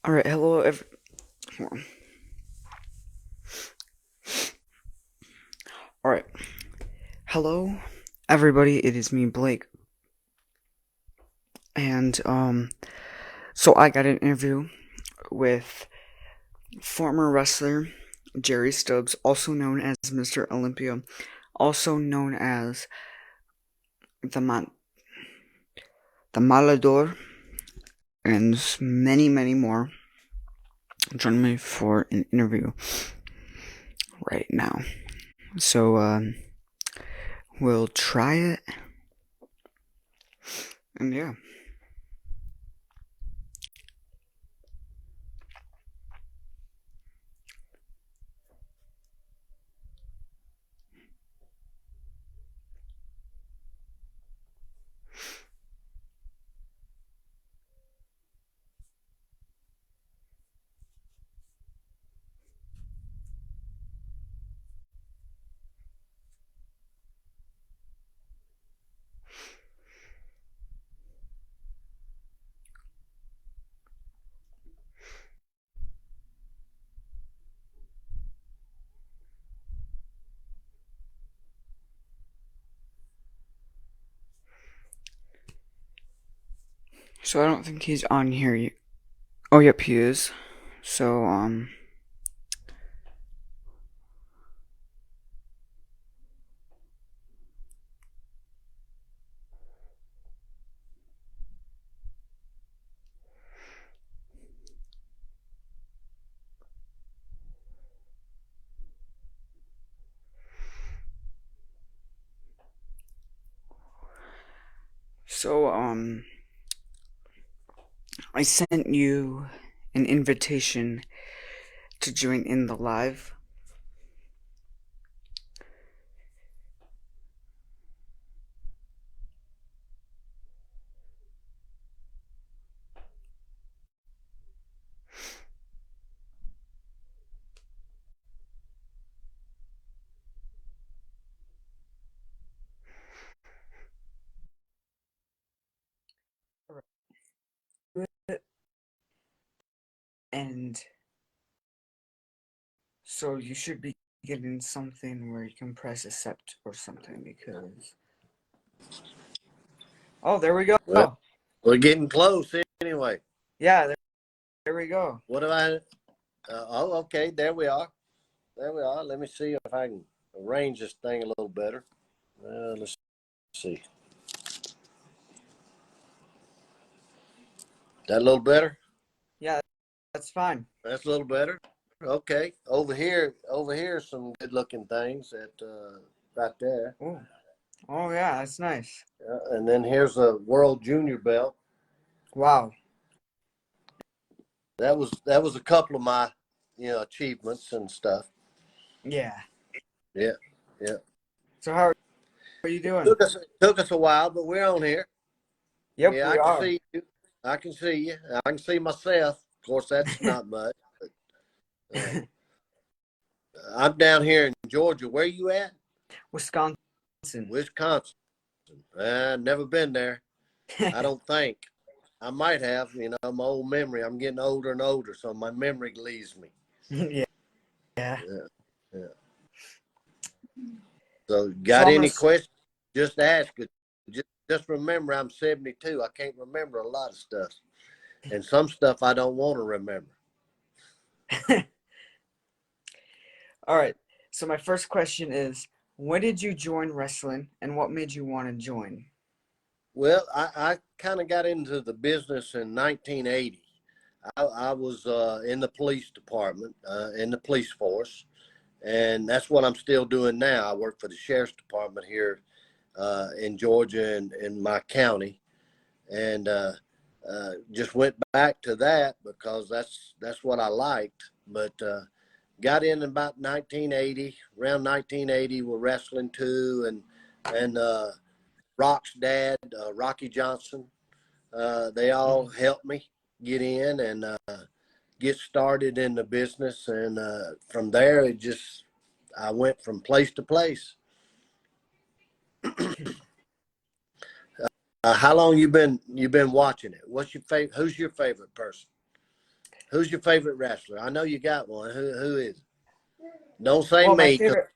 All right, hello, all right, hello, everybody. It is me, Blake, and so I got an interview with former wrestler Jerry Stubbs, also known as Mr. Olympia, also known as the Man, the Malador, and many, many more. Join me for an interview right now. So we'll try it, and yeah. So I don't think he's on here yet. Oh, yep, he is. So So, I sent you an invitation to join in the live. And so you should be getting something where you can press accept or something because. Oh, there we go. Well, we're getting close anyway. Yeah, there we go. What do I? Okay. There we are. There we are. Let me see if I can arrange this thing a little better. Let's see. That a little better? Yeah, that's fine. That's a little better. Okay. Over here, some good-looking things that right there. Oh, oh yeah, that's nice. And then here's a World Junior belt. Wow. That was a couple of my achievements and stuff. Yeah. Yeah. Yeah. So how are you doing? Took us a while, but we're on here. Yep, Yeah, we I can are. see you. I can see you. I can see myself. Of course, that's not much. But, I'm down here in Georgia. Where you at? Wisconsin. Wisconsin. Never been there. I don't think. I might have. My old memory. I'm getting older and older, so my memory leaves me. Yeah. Yeah. Yeah, yeah. So, So got I'm any questions? Just ask it. Just remember, I'm 72. I can't remember a lot of stuff, and some stuff I don't want to remember. All right. So my first question is, when did you join wrestling and what made you want to join? Well, I kind of got into the business in 1980. I was in the police department, in the police force, and that's what I'm still doing now. I work for the sheriff's department here in Georgia and in my county, and just went back to that because that's what I liked. But got in about 1980, around 1980, with wrestling too, and Rock's dad, Rocky Johnson. They all helped me get in and get started in the business, and from there I went from place to place. How long you been watching it? What's your favorite? Who's your favorite person? Who's your favorite wrestler? I know you got one. Who is it? Don't say Well, my me. favorite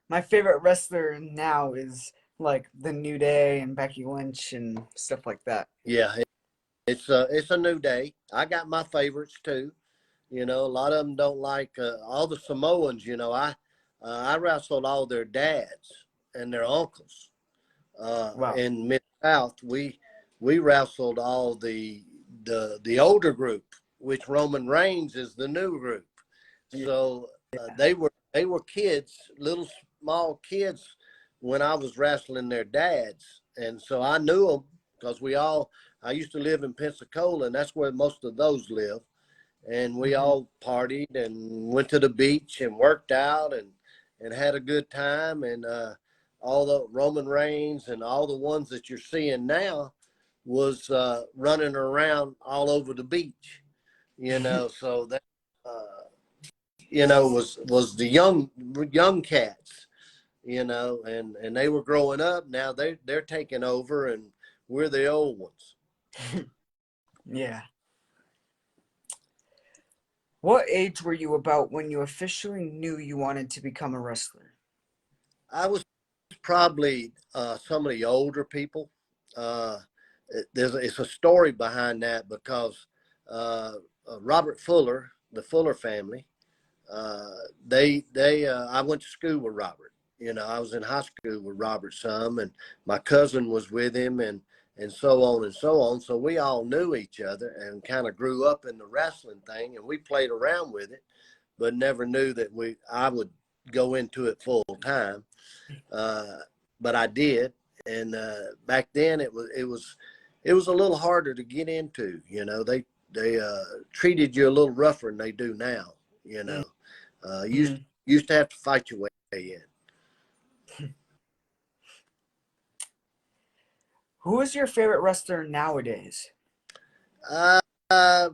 my favorite wrestler now is like the New Day and Becky Lynch and stuff like that. Yeah, it's a new day. I got my favorites too. You know, a lot of them don't like all the Samoans. You know, I wrestled all their dads and their uncles. Wow. In Mid South, we wrestled all the older group, which Roman Reigns is the new group. Yeah. So they were kids, little small kids, when I was wrestling their dads, and so I knew them because I used to live in Pensacola, and that's where most of those live. And we Hmm. all partied and went to the beach and worked out and had a good time. And all the Roman Reigns and all the ones that you're seeing now was running around all over the beach, you know. So that was the young cats, you know, and they were growing up. Now they're taking over, and we're the old ones. Yeah. What age were you about when you officially knew you wanted to become a wrestler? I was probably some of the older people. Uh, it's a story behind that because uh, Robert Fuller, the Fuller family, uh, they I went to school with Robert. You know, I was in high school with Robert some, and my cousin was with him, and so on and so on. So we all knew each other and kind of grew up in the wrestling thing, and we played around with it, but never knew that I would go into it full time. Uh, but I did, and back then it was a little harder to get into. You know, they treated you a little rougher than they do now. You know, used Mm-hmm. used to have to fight your way in. Who is your favorite wrestler nowadays? Uh, I,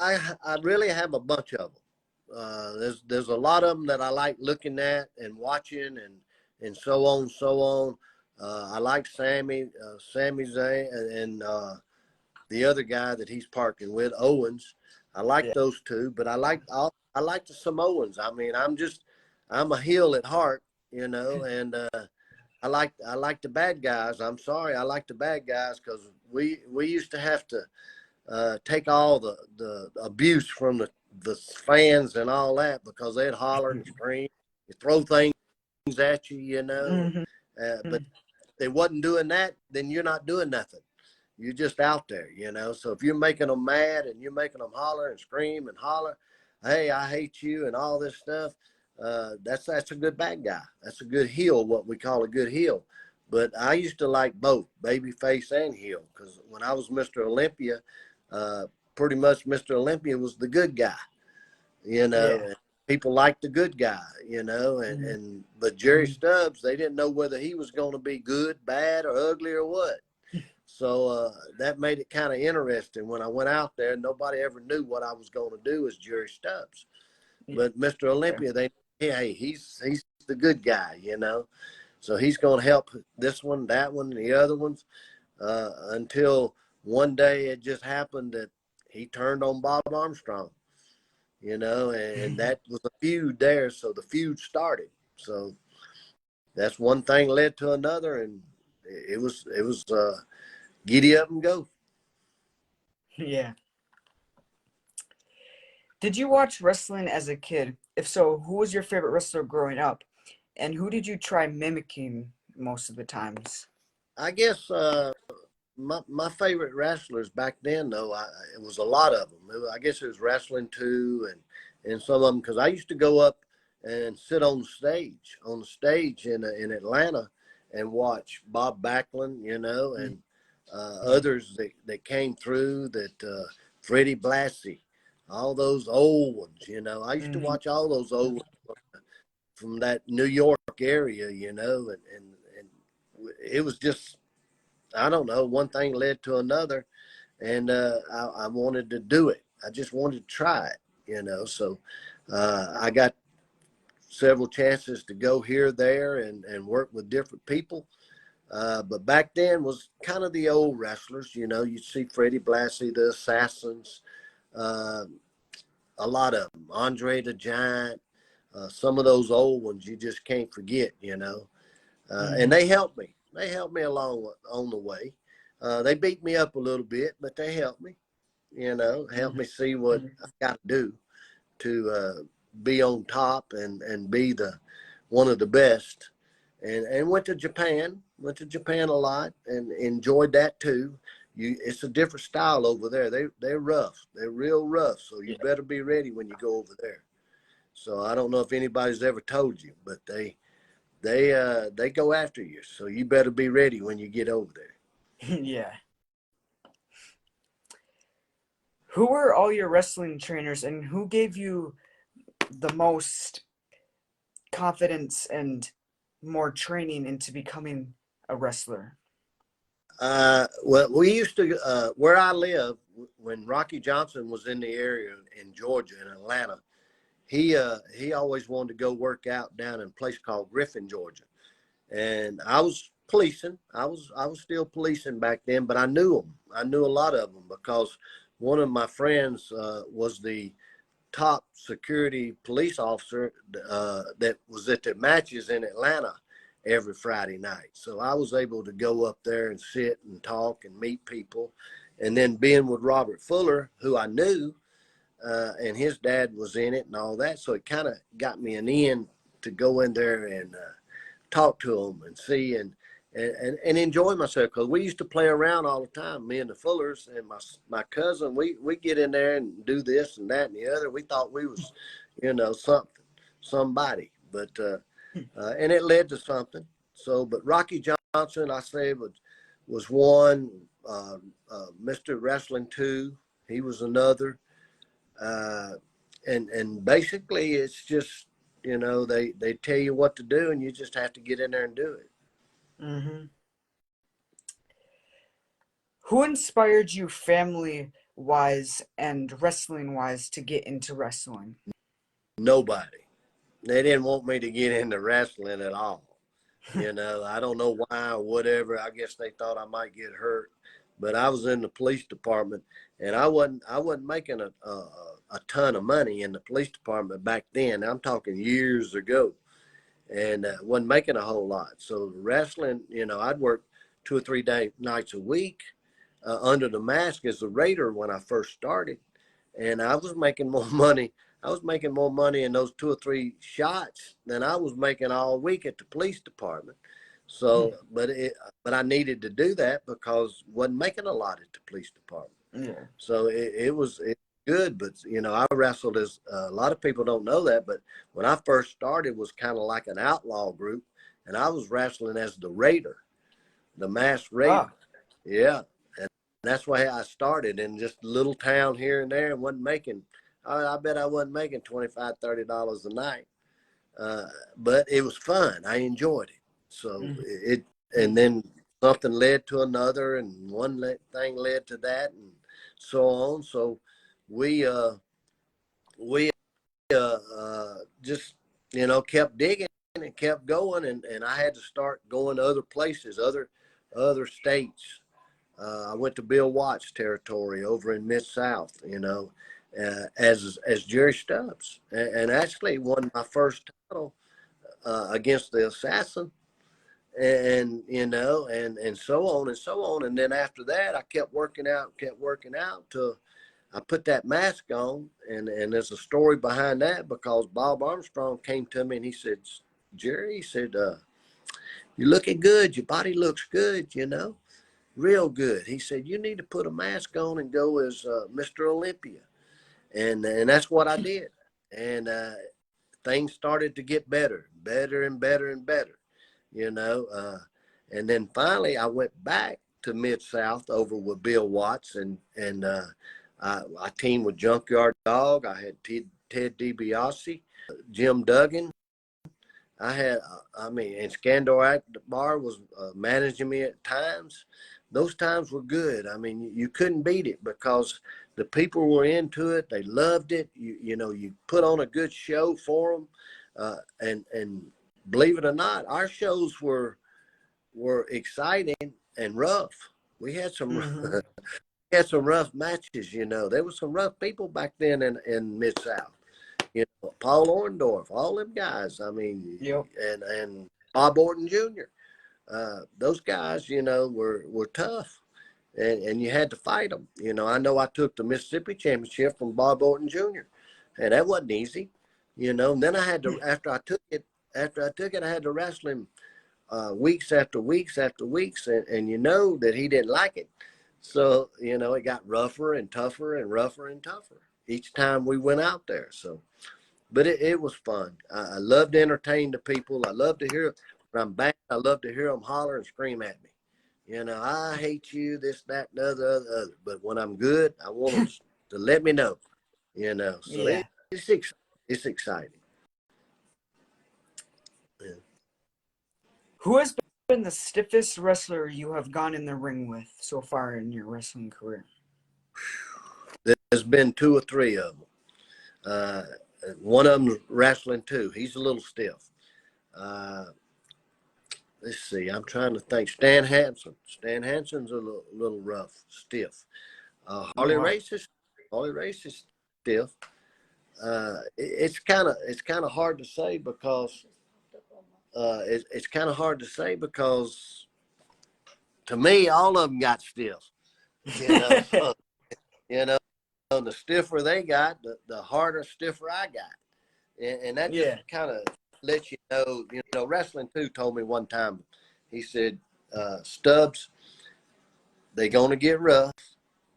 I really have a bunch of them. There's a lot of them that I like looking at and watching and so on and so on. I like Sami Zayn, and the other guy that he's parking with, Owens. I like Yeah. those two, but I like the Samoans. I mean, I'm a heel at heart, you know, and I like the bad guys. I'm sorry, I like the bad guys because we used to have to take all the abuse from the fans and all that because they'd holler and scream, throw things at you, you know. Hmm. But they wasn't doing that, then you're not doing nothing. You're just out there, you know. So if you're making them mad and you're making them holler and scream and holler, hey, I hate you and all this stuff, that's a good bad guy. That's a good heel, what we call a good heel. But I used to like both baby face and heel because when I was Mr. Olympia, uh, pretty much Mr. Olympia was the good guy, you know. Yeah. And people liked the good guy, you know. Hmm. But Jerry Stubbs, they didn't know whether he was going to be good, bad, or ugly or what. So that made it kind of interesting. When I went out there, nobody ever knew what I was going to do as Jerry Stubbs. But Mr. Yeah. Olympia, hey, he's the good guy, you know. So he's going to help this one, that one, and the other ones until one day it just happened that he turned on Bob Armstrong, you know, and that was a feud there. So the feud started. So that's one thing led to another, and it was giddy up and go. Yeah. Did you watch wrestling as a kid? If so, who was your favorite wrestler growing up? And who did you try mimicking most of the times? I guess my favorite wrestlers back then, though, it was a lot of them. I guess it was wrestling too, and some of them because I used to go up and sit on the stage in Atlanta and watch Bob Backlund, you know, and others that came through that Freddie Blassie, all those old ones, you know. I used to Mm-hmm. watch all those old ones from that New York area, you know, and it was just I don't know, one thing led to another, and I wanted to do it. I just wanted to try it, you know. So I got several chances to go here, there, and work with different people. But back then was kind of the old wrestlers. You know, you'd see Freddie Blassie, the Assassins, uh, a lot of them, Andre the Giant, some of those old ones you just can't forget, you know. And Mm-hmm. they helped me. They helped me along on the way. They beat me up a little bit, but they helped me, you know, helped me see what I got to do to be on top and be the one of the best. And went to Japan a lot and enjoyed that too. It's a different style over there. They're rough. They're real rough. So you better be ready when you go over there. So I don't know if anybody's ever told you, but they go after you. So you better be ready when you get over there. Yeah. Who were all your wrestling trainers, and who gave you the most confidence and more training into becoming a wrestler? Well, we used to where I live when Rocky Johnson was in the area in Georgia in Atlanta. He always wanted to go work out down in a place called Griffin, Georgia, and I was policing. I was still policing back then, but I knew them. I knew a lot of them because one of my friends was the top security police officer that was at the matches in Atlanta every Friday night. So I was able to go up there and sit and talk and meet people. And then being with Robert Fuller, who I knew, and his dad was in it and all that. So it kind of got me an in to go in there and talk to them and see and enjoy myself, because we used to play around all the time, me and the Fullers and my cousin. We get in there and do this and that and the other. We thought we was, you know, somebody, but and it led to something. So, but Rocky Johnson, I say, was one. Mr. Wrestling 2, he was another. Uh, and basically, it's just, you know, they tell you what to do, and you just have to get in there and do it. Mm-hmm. Who inspired you family wise and wrestling wise to get into wrestling? Nobody. They didn't want me to get into wrestling at all. You know, I don't know why or whatever. I guess they thought I might get hurt. But I was in the police department, and I wasn't making a ton of money in the police department back then. I'm talking years ago, and wasn't making a whole lot. So wrestling, you know, I'd work 2 or 3 nights a week under the mask as a raider when I first started, and I was making more money. I was making more money in those 2 or 3 shots than I was making all week at the police department. So, but I needed to do that because wasn't making a lot at the police department. Yeah. So it was good, but you know, I wrestled as a lot of people don't know that, but when I first started, it was kind of like an outlaw group, and I was wrestling as the Raider, the masked Raider. Ah. Yeah, and that's why I started in just a little town here and there, and wasn't making. I bet I wasn't making $25-$30 a night, but it was fun. I enjoyed it. So Mm-hmm. and then something led to another, and one thing led to that, and so on. So we we just, you know, kept digging and kept going, and I had to start going to other places, other states. I went to Bill Watts territory over in Mid-South, you know, as Jerry Stubbs, and actually won my first title against the Assassin, and you know, and so on and so on. And then after that, I kept working out till I put that mask on, and there's a story behind that, because Bob Armstrong came to me and he said, Jerry, he said, you're looking good. Your body looks good, you know, real good. He said, you need to put a mask on and go as Mr. Olympia. And that's what I did. And things started to get better and better and better, you know. And then finally I went back to Mid-South over with Bill Watts, and I teamed with Junkyard Dog. I had Ted DiBiase, Jim Duggan. I had, and Skandor Akbar was managing me at times. Those times were good. I mean, you couldn't beat it because the people were into it. They loved it. You know, you put on a good show for them. And believe it or not, our shows were were exciting and rough. We had some Mm-hmm. had some rough matches. There was some rough people back then in Mid South. Paul Orndorff, all them guys. I mean, Yep. and Bob Orton Jr. Those guys, were tough, and you had to fight them. I know I took the Mississippi Championship from Bob Orton Jr. and that wasn't easy. And then I had to after I took it, I had to wrestle him weeks after weeks after weeks, and that he didn't like it. So it got rougher and tougher and rougher and tougher each time we went out there. So. But it was fun. I love to entertain the people. I love to hear when I'm back. I love to hear them holler and scream at me. I hate you, this, that, and the other. But when I'm good, I want them to let me know. So Yeah. it's exciting. Yeah. Who has been the stiffest wrestler you have gone in the ring with so far in your wrestling career? There's been two or three of them. One of them wrestling too. He's a little stiff. Let's see. I'm trying to think. Stan Hansen. Stan Hansen's a little rough, stiff. Oh, Harley wow. Race is stiff. It's kind of hard to say because it's kind of hard to say because to me all of them got stiff. So, the stiffer they got, the harder stiffer I got, and that just Yeah. kind of lets you know. Wrestling too told me one time. He said, Stubbs, they're gonna get rough.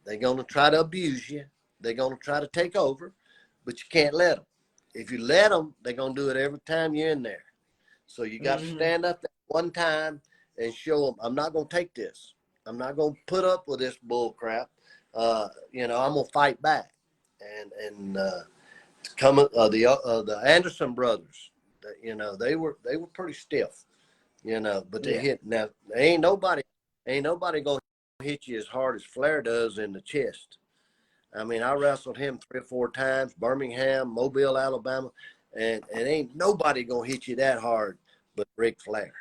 They're gonna try to abuse you. They're gonna try to take over, but you can't let them. If you let them, they're gonna do it every time you're in there. So you got to Mm-hmm. stand up that one time and show them, I'm not gonna take this. I'm not gonna put up with this bull crap. I'm gonna fight back. And coming the Anderson brothers, they were pretty stiff. But they Yeah. hit. Now ain't nobody gonna hit you as hard as Flair does in the chest. I mean, I wrestled him 3 or 4 times, Birmingham, Mobile, Alabama, and ain't nobody gonna hit you that hard but Ric Flair.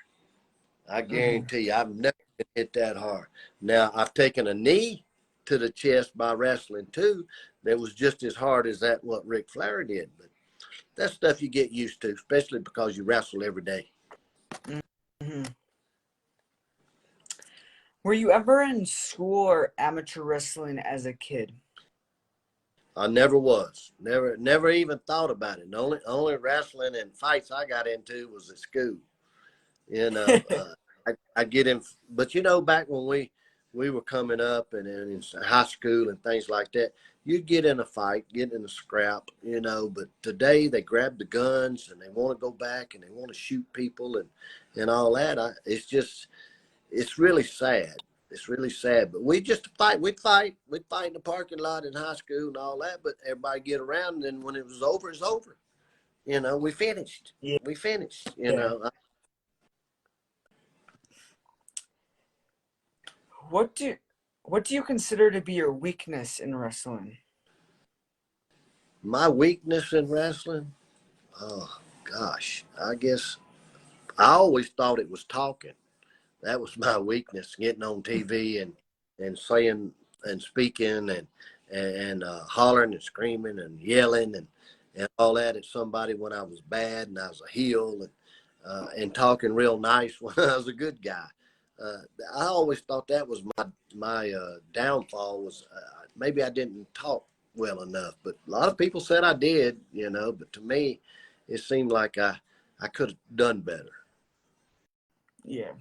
I Mm-hmm. guarantee you, I've never been hit that hard. Now, I've taken a knee to the chest by wrestling too. That was just as hard as what Ric Flair did. But that's stuff you get used to, especially because you wrestle every day. Mm-hmm. Were you ever in school or amateur wrestling as a kid? I never was. Never even thought about it. The only wrestling and fights I got into was at school. You know, I get in, but back when we were coming up and in high school and things like that, you get in a fight, get in a scrap, but today they grab the guns and they want to go back and they want to shoot people and all that. It's really sad. It's really sad, but we just fight. We'd fight in the parking lot in high school and all that, but everybody get around. And then when it was over, it's over. We finished. Yeah. We finished, Yeah. What do what do you consider to be your weakness in wrestling? My weakness in wrestling, oh gosh, I guess I always thought it was talking. That was my weakness, getting on TV and saying and speaking and hollering and screaming and yelling and all that at somebody when I was bad and I was a heel and talking real nice when I was a good guy. Uh, I always thought that was my downfall was maybe I didn't talk well enough, but a lot of people said I did, but to me, it seemed like I could have done better. Yeah.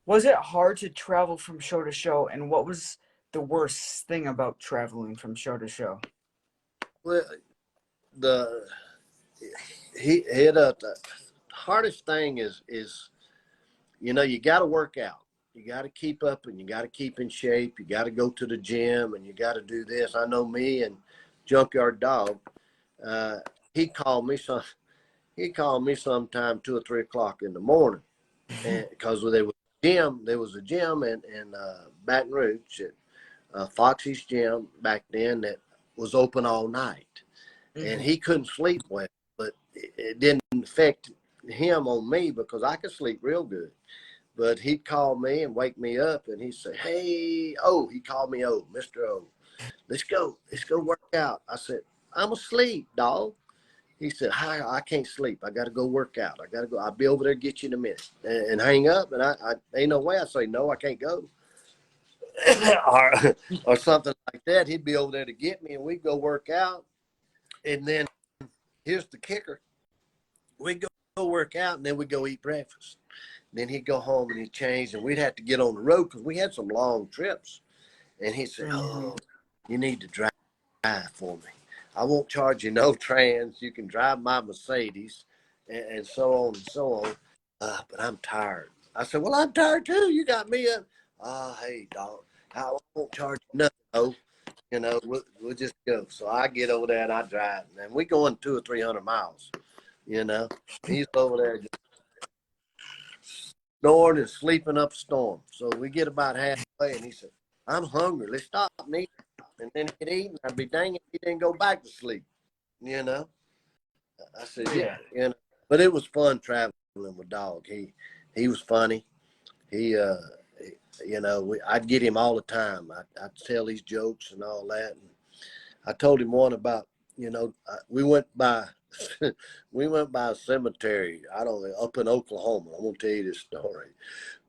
Was it hard to travel from show to show, and what was the worst thing about traveling from show to show? Well, the the hardest thing is you got to work out. You got to keep up and you got to keep in shape. You got to go to the gym and you got to do this. I know me and Junkyard Dog. Uh, he called me some. He called me sometime 2 or 3 o'clock in the morning, and because there was a gym in Baton Rouge, at Foxy's gym back then that was open all night, and Mm-hmm. he couldn't sleep well, but it didn't affect him on me because I could sleep real good. But he'd call me and wake me up, and he'd say, "Hey, oh," he called me O, Mr. O. Let's go work out. I said, "I'm asleep, dog." He said, "Hi, I can't sleep. I got to go work out. I got to go. I'll be over there, get you in a minute," and hang up. And I ain't no way. I say, "No, I can't go." or, or something like that. He'd be over there to get me, and we'd go work out. And then here's the kicker: we'd go work out, and then we'd go eat breakfast. Then he'd go home and he'd change, and we'd have to get on the road because we had some long trips. And he said, Mm-hmm. "Oh, you need to drive for me. I won't charge you no trans. You can drive my Mercedes," and so on and so on. But I'm tired. I said, "Well, I'm tired too. You got me up." Hey, dog, I won't charge you nothing. Oh, we'll just go. So I get over there and I drive, and we going 200 or 300 miles. He's over there just snoring and sleeping up a storm. So we get about halfway, and he said, "I'm hungry. Let's stop and eat." And then he'd eat, and I'd be dang it, he didn't go back to sleep. You know, I said, "Yeah." Yeah. But it was fun traveling with Dog. He was funny. He, I'd get him all the time. I'd tell these jokes and all that. And I told him one about, we went by, we went by a cemetery. I don't know, up in Oklahoma. I'm gonna tell you this story.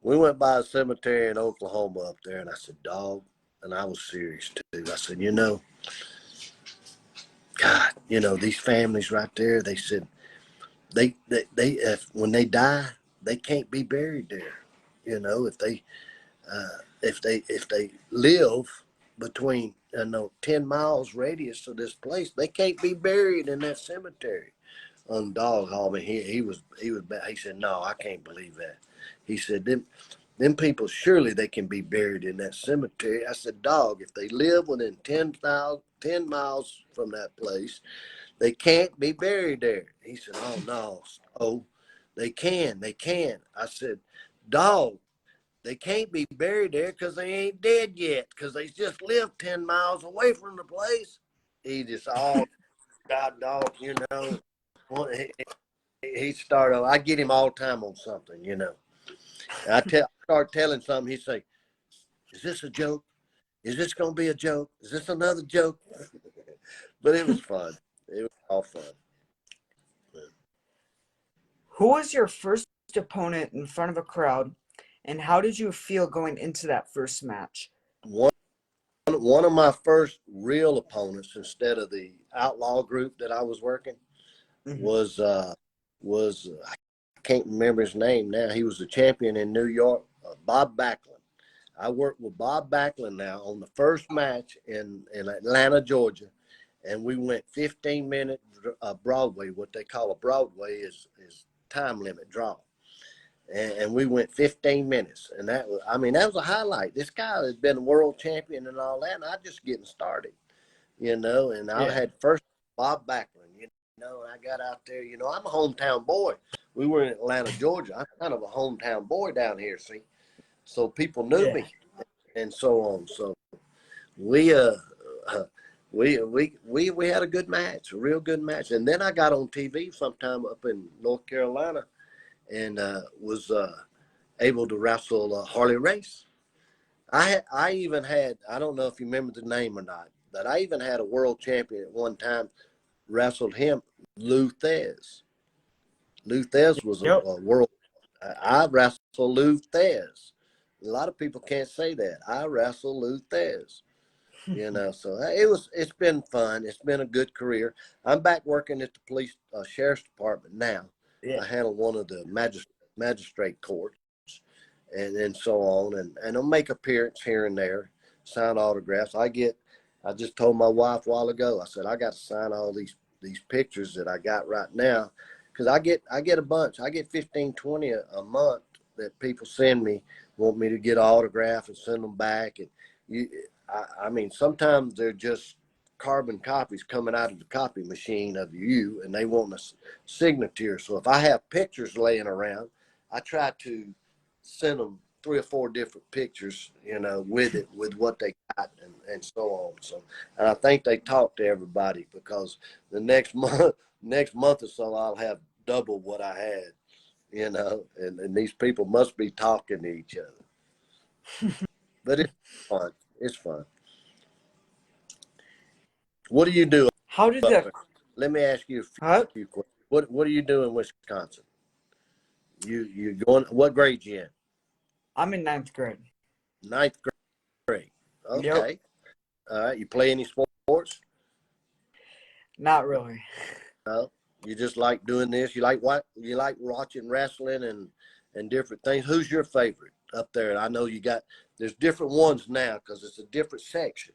We went by a cemetery in Oklahoma up there, and I said, "Dog," and I was serious too. I said, God, these families right there. They said they if when they die, they can't be buried there. If they live between 10 miles radius of this place, they can't be buried in that cemetery. On Dog Hall, he said, "No, I can't believe that." He said, them people, surely they can be buried in that cemetery. I said, "Dog, if they live within 10 miles from that place, they can't be buried there." He said, "Oh no, oh, they can. I said, "Dog, they can't be buried there because they ain't dead yet, because they just lived 10 miles away from the place." He just, "Oh, God, dog, he started, I get him all the time on something. Start telling something, he say, "Is this a joke? Is this going to be a joke? Is this another joke?" But it was fun. It was all fun. Who was your first opponent in front of a crowd, and how did you feel going into that first match? One of my first real opponents, instead of the outlaw group that I was working, Mm-hmm. was I can't remember his name now. He was the champion in New York, Bob Backlund. I worked with Bob Backlund now on the first match in Atlanta, Georgia, and we went 15-minute Broadway. What they call a Broadway is time limit draw. And we went 15 minutes. And that was a highlight. This guy has been a world champion and all that, and I just getting started, and I Yeah. had first Bob Backlund, and I got out there, I'm a hometown boy. We were in Atlanta, Georgia. I'm kind of a hometown boy down here, see? So people knew Yeah. me and so on. So we, we had a good match, a real good match. And then I got on TV sometime up in North Carolina and was able to wrestle Harley Race. I even had, I don't know if you remember the name or not, but I even had a world champion at one time wrestled him, Lou Thez. Lou Thez was Yep. a world. I wrestled Lou Thez. A lot of people can't say that. I wrestled Lou Thez. So it's been fun. It's been a good career. I'm back working at the police sheriff's department now. Yeah. I handle one of the magistrate courts and so on, and I'll make appearance here and there, sign autographs. I just told my wife a while ago, I said, I got to sign all these pictures that I got right now, because I get a bunch. I get 15, 20 a month that people send me, want me to get an autograph and send them back. And sometimes they're just carbon copies coming out of the copy machine of you, and they want a signature. So if I have pictures laying around, I try to send them 3 or 4 different pictures, with what they got and so on. So, and I think they talk to everybody, because the next month or so, I'll have double what I had. and these people must be talking to each other. But it's fun. It's fun. What do you do How did up the there? Let me ask you a huh? few questions. What do you do in Wisconsin? You going? What grade you in? I'm in ninth grade. Ninth grade. Yep. Okay. All right. You play any sports? Not really. No. You just like doing this. You like what? You like watching wrestling and different things. Who's your favorite up there? I know you got. There's different ones now because it's a different section.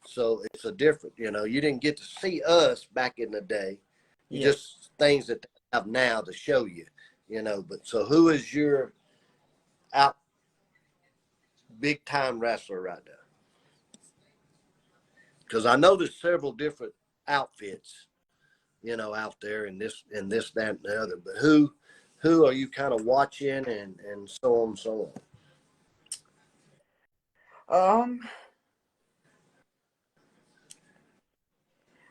So it's a different. You didn't get to see us back in the day. You Yeah. just things that they have now to show you. But so who is your out big time wrestler right now? Because I know there's several different outfits, out there and this, that, and the other. But who are you kind of watching and so on and so Um,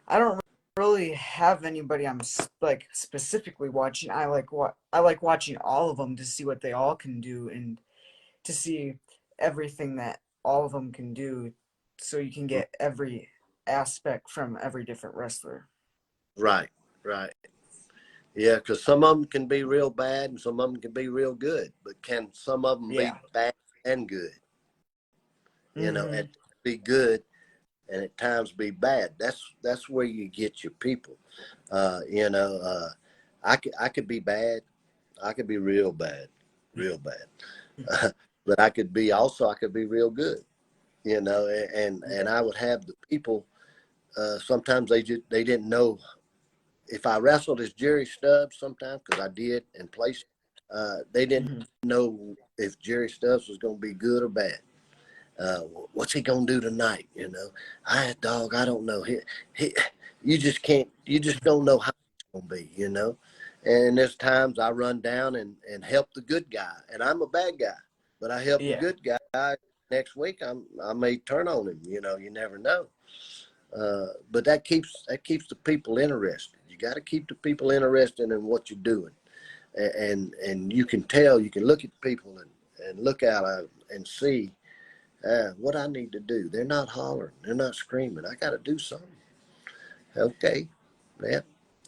I don't really have anybody I'm like specifically watching. I like watching all of them to see what they all can do and to see everything that all of them can do, so you can on? get every aspect from every different wrestler. Right, right. Yeah, because some of them can be real bad and some of them can be real good. But can some of them be Yeah. bad and good? Mm-hmm. And be good and at times be bad. That's where you get your people. Uh, you know, uh, I could be bad. I could be real bad, real bad. But I could be real good. And Yeah. I would have the people. Sometimes they didn't know if I wrestled as Jerry Stubbs. Sometimes because I did in place, they didn't Mm-hmm. know if Jerry Stubbs was going to be good or bad. Uh, what's he gonna do tonight? I don't know. He, you just can't. You just don't know how it's gonna be. And there's times I run down and help the good guy, and I'm a bad guy, but I help the Yeah. good guy. Next week, I may turn on him. You never know. But that keeps the people interested. You got to keep the people interested in what you're doing, and you can tell. You can look at people and look out and see what I need to do. They're not hollering. They're not screaming. I got to do something. Okay. Yeah.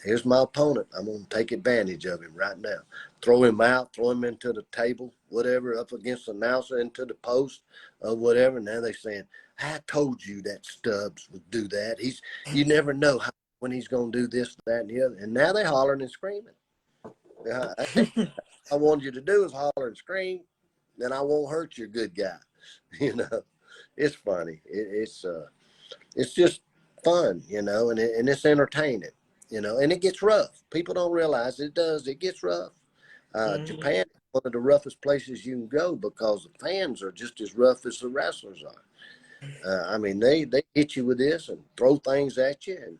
Here's my opponent. I'm going to take advantage of him right now. Throw him out, throw him into the table, whatever, up against the announcer, into the post, or whatever. Now they're saying, I told you that Stubbs would do that. You never know when he's going to do this, that, and the other. And now they're hollering and screaming. Hey, I wanted you to do is holler and scream, then I won't hurt your good guy. You know, it's funny. It's just fun, and it's entertaining, and it gets rough. People don't realize it does. It gets rough. Mm-hmm. Japan is one of the roughest places you can go because the fans are just as rough as the wrestlers are. I mean, they hit you with this and throw things at you,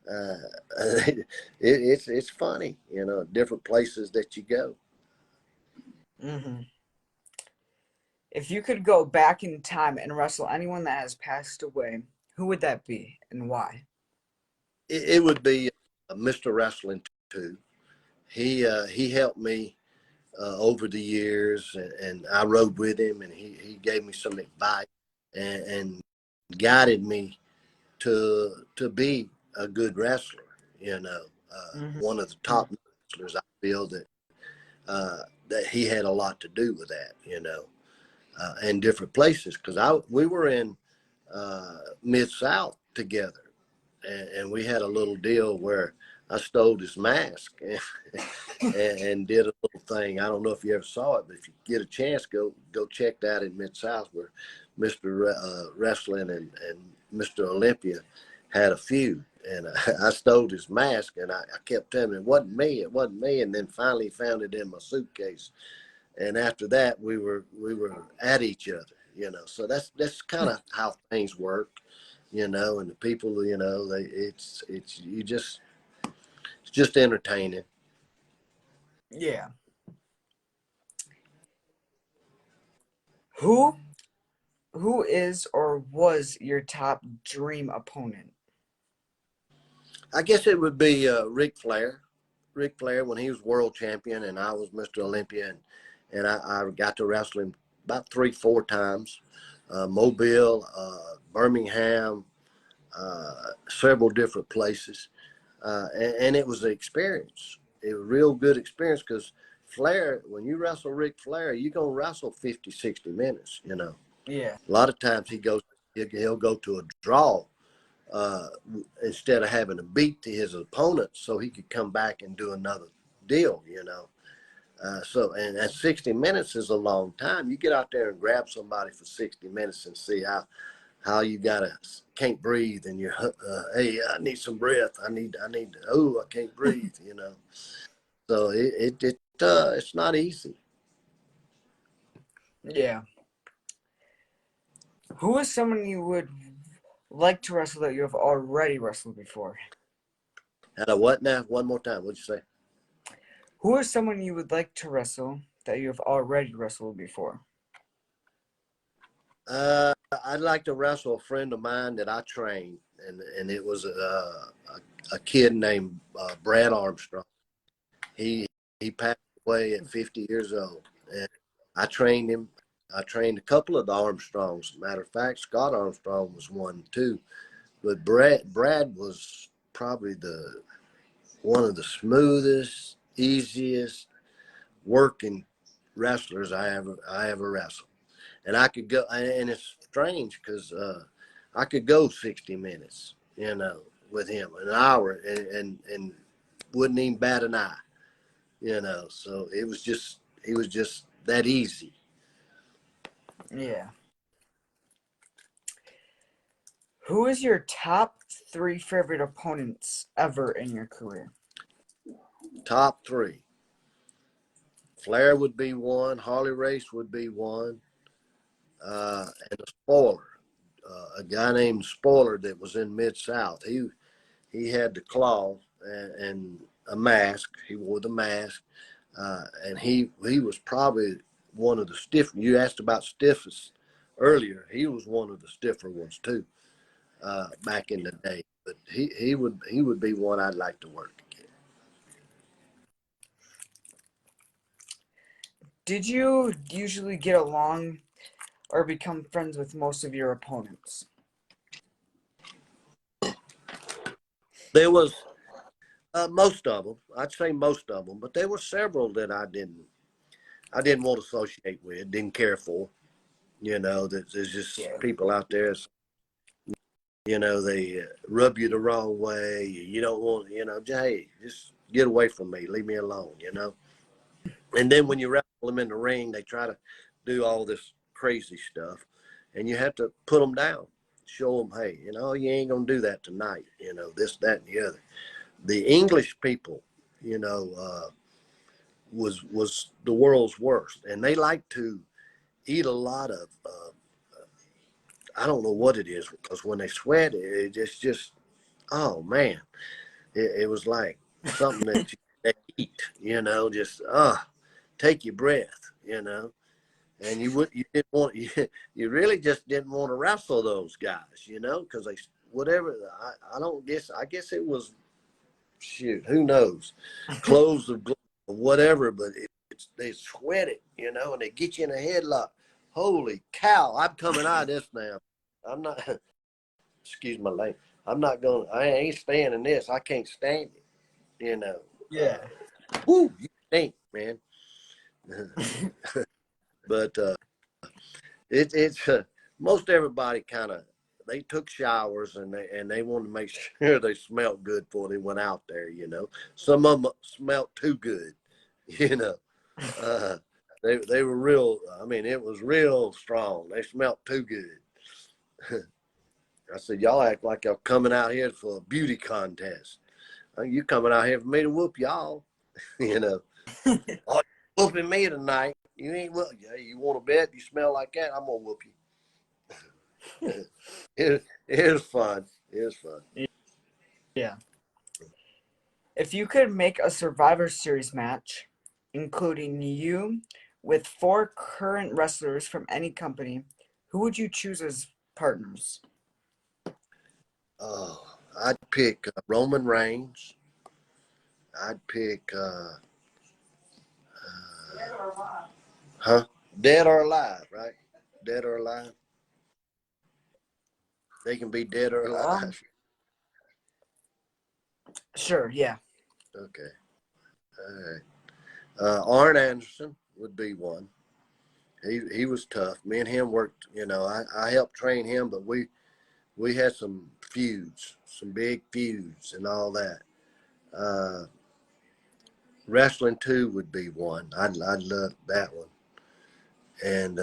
and it's funny, different places that you go. Mm-hmm. If you could go back in time and wrestle anyone that has passed away, who would that be and why? It would be Mr. Wrestling too. He helped me over the years, and I rode with him, and he gave me some advice and guided me to be a good wrestler. Mm-hmm. One of the top wrestlers. I feel that he had a lot to do with that. In different places because we were in Mid South together, and we had a little deal where I stole his mask and did a little thing. I don't know if you ever saw it, but if you get a chance, go check that in Mid South where Mr. Wrestling and Mr. Olympia had a feud. And I stole his mask, and I kept telling him it wasn't me, it wasn't me. And then finally found it in my suitcase. And after that, we were at each other. So that's kind of how things work. And the people, it's just entertaining. Yeah. Who who is or was your top dream opponent? I guess it would be Ric Flair. Ric Flair when he was world champion, and I was Mr. Olympia, and I got to wrestle him about 3-4 times. Mobile, Birmingham, several different places. And it was an experience. It was a real good experience because Flair, when you wrestle Ric Flair, you're going to wrestle 50, 60 minutes, you know. Yeah. A lot of times he'll go to a draw instead of having to beat to his opponent so he could come back and do another deal, you know. And 60 minutes is a long time. You get out there and grab somebody for 60 minutes and see how you can't breathe, and you're hey, I need some breath. I need I can't breathe, you know. So it's not easy. Yeah. Who is someone you would like to wrestle that you have already wrestled before? And what now? One more time. What'd you say? Who is someone you would like to wrestle that you have already wrestled before? I'd like to wrestle a friend of mine that I trained, and it was a kid named Brad Armstrong. He passed away at 50 years old, and I trained him. I trained a couple of the Armstrongs. Matter of fact, Scott Armstrong was one too. But Brad was probably one of the smoothest, easiest working wrestlers I ever wrestled. And I could go, and it's strange because I could go 60 minutes, you know, with him, an hour, and wouldn't even bat an eye, you know. So he was just that easy. Yeah. Who is your top 3 favorite opponents ever in your career? Top 3. Flair would be one. Harley Race would be one. And a spoiler, a guy named Spoiler that was in Mid-South. He had the claw and a mask. He wore the mask. And he was probably one of the stiff. You asked about stiffest earlier. He was one of the stiffer ones too, back in the day. But he would be one I'd like to work again. Did you usually get along or become friends with most of your opponents? There was most of them. I'd say most of them, but there were several that I didn't want to associate with, didn't care for. You know, there's just people out there, you know, they rub you the wrong way. You don't want, you know, hey, just get away from me. Leave me alone, you know. And then when you wrestle them in the ring, they try to do all this crazy stuff. And you have to put them down, show them, hey, you know, you ain't going to do that tonight, you know, this, that, and the other. The English people, you know, was the world's worst. And they like to eat a lot of I don't know what it is, because when they sweat, it's just, oh man, it was like something that they eat, you know, just take your breath, you know, and you didn't want you really just didn't want to wrestle those guys, you know, because they whatever I guess it was shoot, who knows, clothes of whatever, but they sweat it, you know, and they get you in a headlock. Holy cow! I'm coming out of this now. I'm not, excuse my language. I ain't staying in this. I can't stand it, you know. Yeah. Whoo, you stink, man. But it's most everybody kind of, they took showers and they wanted to make sure they smelled good before they went out there, you know. Some of them smelled too good, you know. They were real, I mean, it was real strong. They smelled too good. I said, y'all act like y'all coming out here for a beauty contest. You coming out here for me to whoop y'all, you know. Oh, you whooping me tonight. You ain't you want to bet? You smell like that? I'm gonna whoop you. It was fun. It was fun. Yeah. If you could make a Survivor Series match, including you with 4 current wrestlers from any company, who would you choose as partners? I'd pick Roman Reigns. I'd pick, huh? Dead or alive, right? Dead or alive. They can be dead or Um, alive. sure, yeah. Okay. All right. Arn Anderson would be one. He was tough. Me and him worked. I helped train him, but we had some feuds, some big feuds, and all that. Uh, Wrestling 2 would be one. I'd love that one. And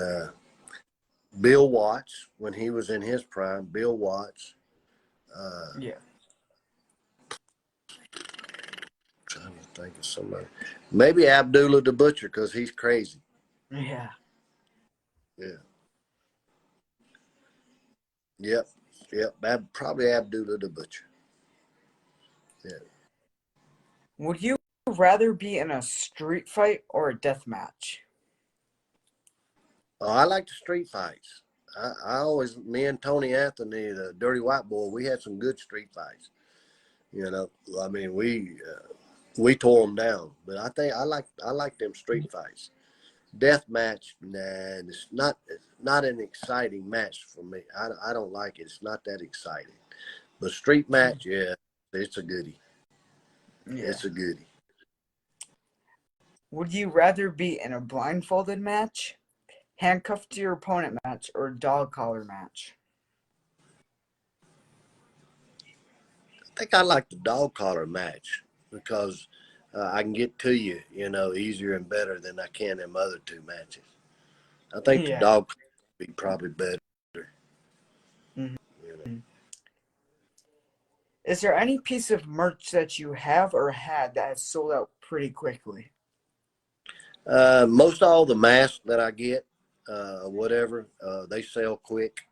Bill Watts, when he was in his prime, Bill Watts. Yeah. Trying to think of somebody. Maybe Abdullah the Butcher, because he's crazy. Yeah. Yeah. Yep. Yep. Probably Abdullah the Butcher. Yeah. Would you rather be in a street fight or a death match? Oh, I like the street fights. I always, me and Tony Anthony, the Dirty White Boy, we had some good street fights. I mean, we tore them down. But I think I like them street fights. Death match, nah, it's not an exciting match for me. I don't like it. It's not that exciting. But street match, yeah, it's a goodie. Yeah. It's a goodie. Would you rather be in a blindfolded match, handcuffed to your opponent match, or dog collar match? I think I like the dog collar match because I can get to you, easier and better than I can in other two matches. I think the Yeah. dog would be probably better. Mhm. You know. Is there any piece of merch that you have or had that has sold out pretty quickly? Most all the masks that I get, whatever, they sell quick.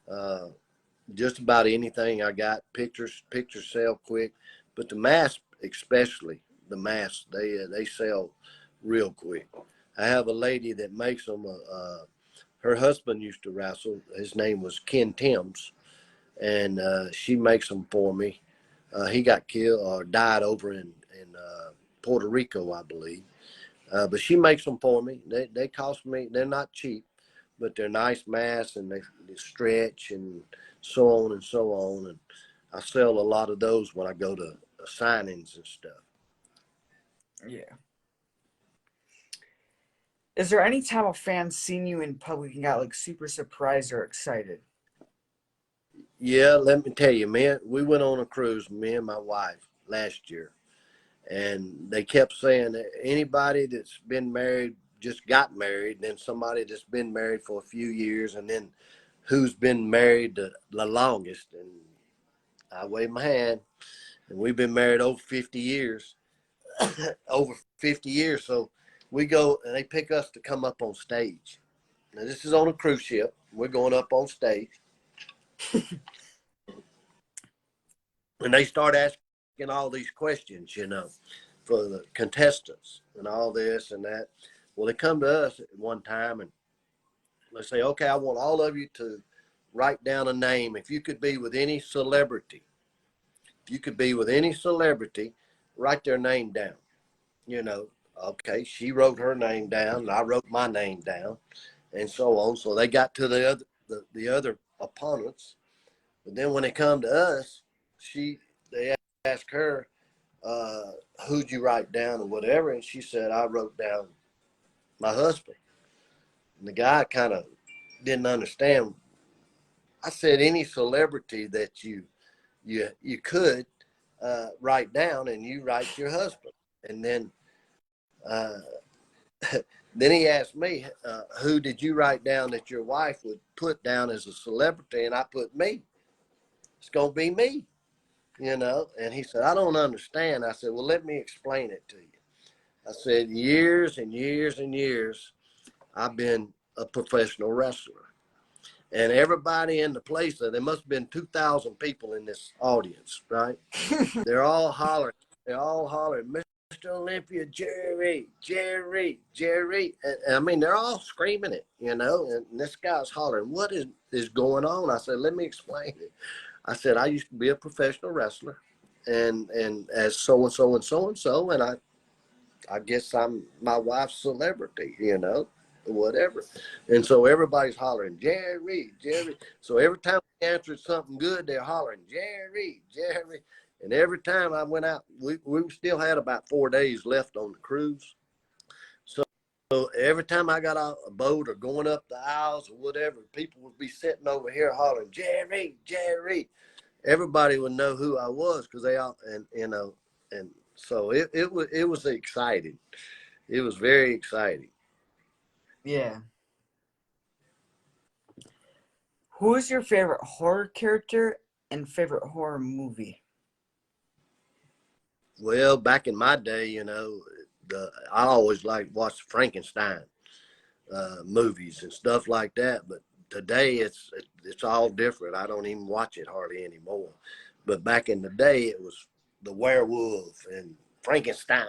Uh, just about anything I got, pictures sell quick, but the masks, especially the masks, they sell real quick. I have a lady that makes them. Her husband used to wrestle. His name was Ken Timms, and she makes them for me. He got killed or died over in Puerto Rico, I believe. But she makes them for me. They cost me. They're not cheap, but they're nice masks and they stretch and so on and so on. And I sell a lot of those when I go to signings and stuff. Yeah. Is there any time a fan seen you in public and got like super surprised or excited? Yeah, let me tell you, man. We went on a cruise, me and my wife, last year, and they kept saying that anybody that's been married just got married, then somebody that's been married for a few years, and then who's been married the longest. And I wave my hand, and we've been married over 50 years, over 50 years. So we go, and they pick us to come up on stage. Now, this is on a cruise ship. We're going up on stage, and they start asking all these questions, for the contestants and all this and that. Well, they come to us at one time, and they say, okay, I want all of you to write down a name. If you could be with any celebrity, write their name down. You know, okay, she wrote her name down, and I wrote my name down, and so on. So they got to the other opponents, but then when they come to us, they ask her, who'd you write down or whatever, and she said, I wrote down my husband. And the guy kind of didn't understand. I said, any celebrity that you could write down, and you write your husband. And then uh, then he asked me, who did you write down that your wife would put down as a celebrity? And I put me. It's going to be me. And he said, I don't understand. I said, well, let me explain it to you. I said, years and years and years, I've been a professional wrestler. And everybody in the place, there must have been 2,000 people in this audience, right? They're all hollering. Mr. Olympia, Jerry, Jerry, Jerry. And I mean, they're all screaming it, and this guy's hollering, what is going on? I said, let me explain it. I said, I used to be a professional wrestler, and as so and so and so and so, and I guess I'm my wife's celebrity, you know, whatever. And so everybody's hollering, Jerry, Jerry. So every time we answered something good, they're hollering, Jerry, Jerry. And every time I went out, we still had about 4 days left on the cruise. So every time I got out a boat or going up the aisles or whatever, people would be sitting over here hollering, Jerry, Jerry. Everybody would know who I was because they all, and you know, and so it was exciting. It was very exciting. Yeah. Who is your favorite horror character and favorite horror movie? Well, back in my day, you know, I always liked watch Frankenstein movies and stuff like that. But today it's all different. I don't even watch it hardly anymore. But back in the day, it was the werewolf and Frankenstein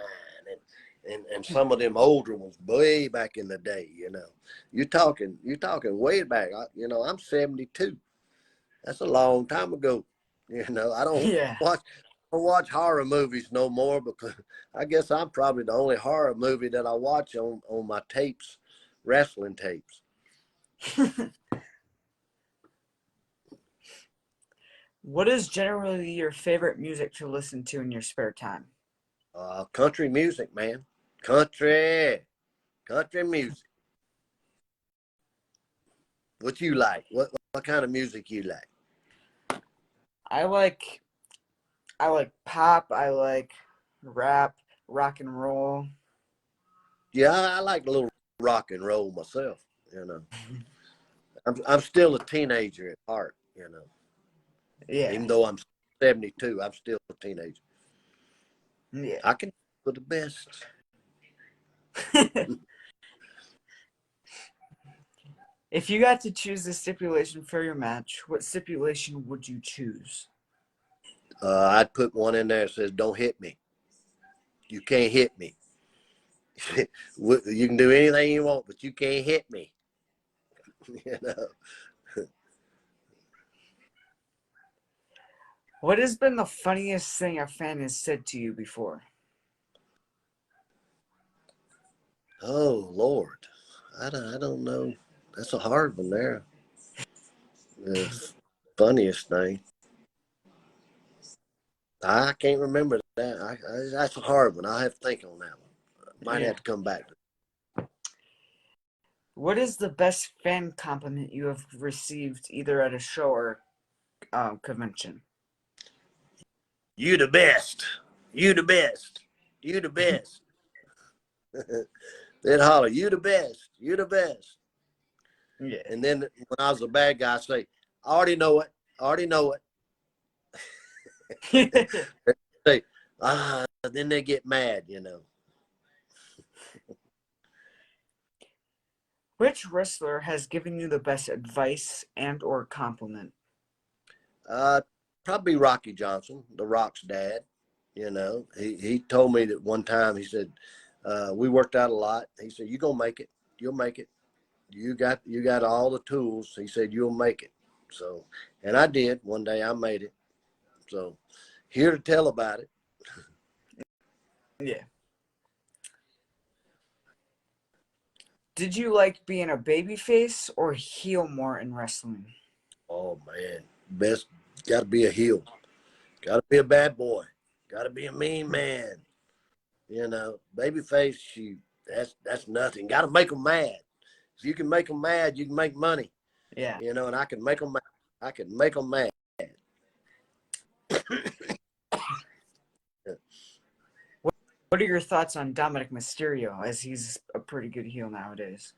and some of them older ones way back in the day. You know, you're talking way back. You know, I'm 72. That's a long time ago. You know, I don't Yeah. watch I don't watch horror movies no more because I guess I'm probably the only horror movie that I watch on my tapes, wrestling tapes. What is generally your favorite music to listen to in your spare time? Country music, man. Country music. What you like? What kind of music you like? I like I like pop, I like rap, rock and roll. Yeah, I like a little rock and roll myself. You know, I'm still a teenager at heart. You know, Yeah. even though I'm 72, I'm still a teenager. Yeah. I can do the best. If you got to choose the stipulation for your match, what stipulation would you choose? I'd put one in there that says, "Don't hit me. You can't hit me. You can do anything you want, but you can't hit me." You know. What has been the funniest thing a fan has said to you before? Oh Lord, I don't know. That's a hard one there. The funniest thing. I can't remember that. That's a hard one. I have to think on that one. Might Yeah. have to come back. What is the best fan compliment you have received either at a show or convention? You the best. You the best. You the best. They'd holler, "You the best. You the best." Yeah. And then when I was a bad guy, I say, "I already know it. I already know it." Say, then they get mad, you know. Which wrestler has given you the best advice and or compliment? Uh, Probably Rocky Johnson, The Rock's dad. You know, he told me that one time. He said, we worked out a lot. He said, "You gonna make it. You'll make it. You got all the tools." He said, "You'll make it." So, and I did. One day I made it. So, here to tell about it. Yeah. Did you like being a babyface or heel more in wrestling? Oh man, best got to be a heel. Got to be a bad boy. Got to be a mean man. You know, babyface. That's nothing. Got to make them mad. If you can make them mad, you can make money. Yeah. You know, and I can make them mad. I can make them mad. What are your thoughts on Dominic Mysterio as he's a pretty good heel nowadays?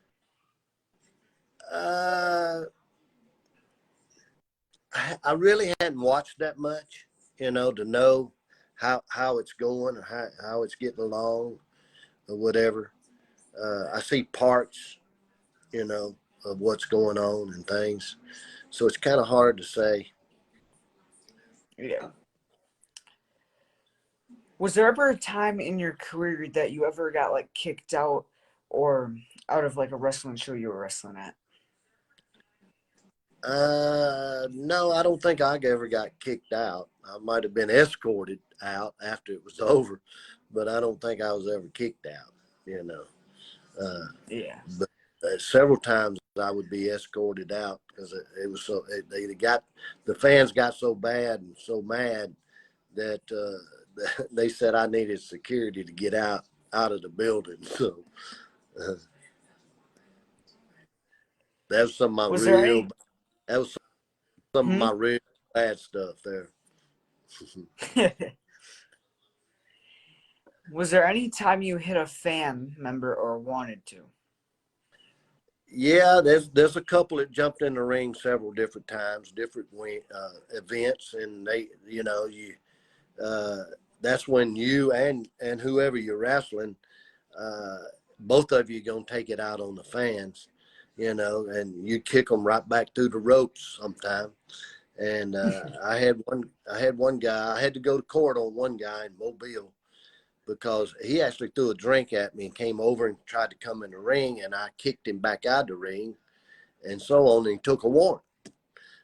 Uh, I really hadn't watched that much, you know, to know how it's going or how it's getting along or whatever. I see parts, you know, of what's going on and things. So it's kind of hard to say. Yeah. Was there ever a time in your career that you ever got like kicked out or out of like a wrestling show you were wrestling at? No, I don't think I ever got kicked out. I might have been escorted out after it was over, but I don't think I was ever kicked out, you know. Uh, Yeah. but several times I would be escorted out because it was so they got the fans got so bad and so mad that they said I needed security to get out of the building. So uh, that was some of my Was there real any? that was some of Hmm? my real bad stuff there. Was there any time you hit a fan member or wanted to? Yeah, there's a couple that jumped in the ring several different times, different events, and they, you know, uh, that's when you and whoever you're wrestling, uh, both of you gonna take it out on the fans, you know, and you kick them right back through the ropes sometime. And I had one guy, I had to go to court on one guy in Mobile because he actually threw a drink at me and came over and tried to come in the ring, and I kicked him back out of the ring and so on. And he took a warrant.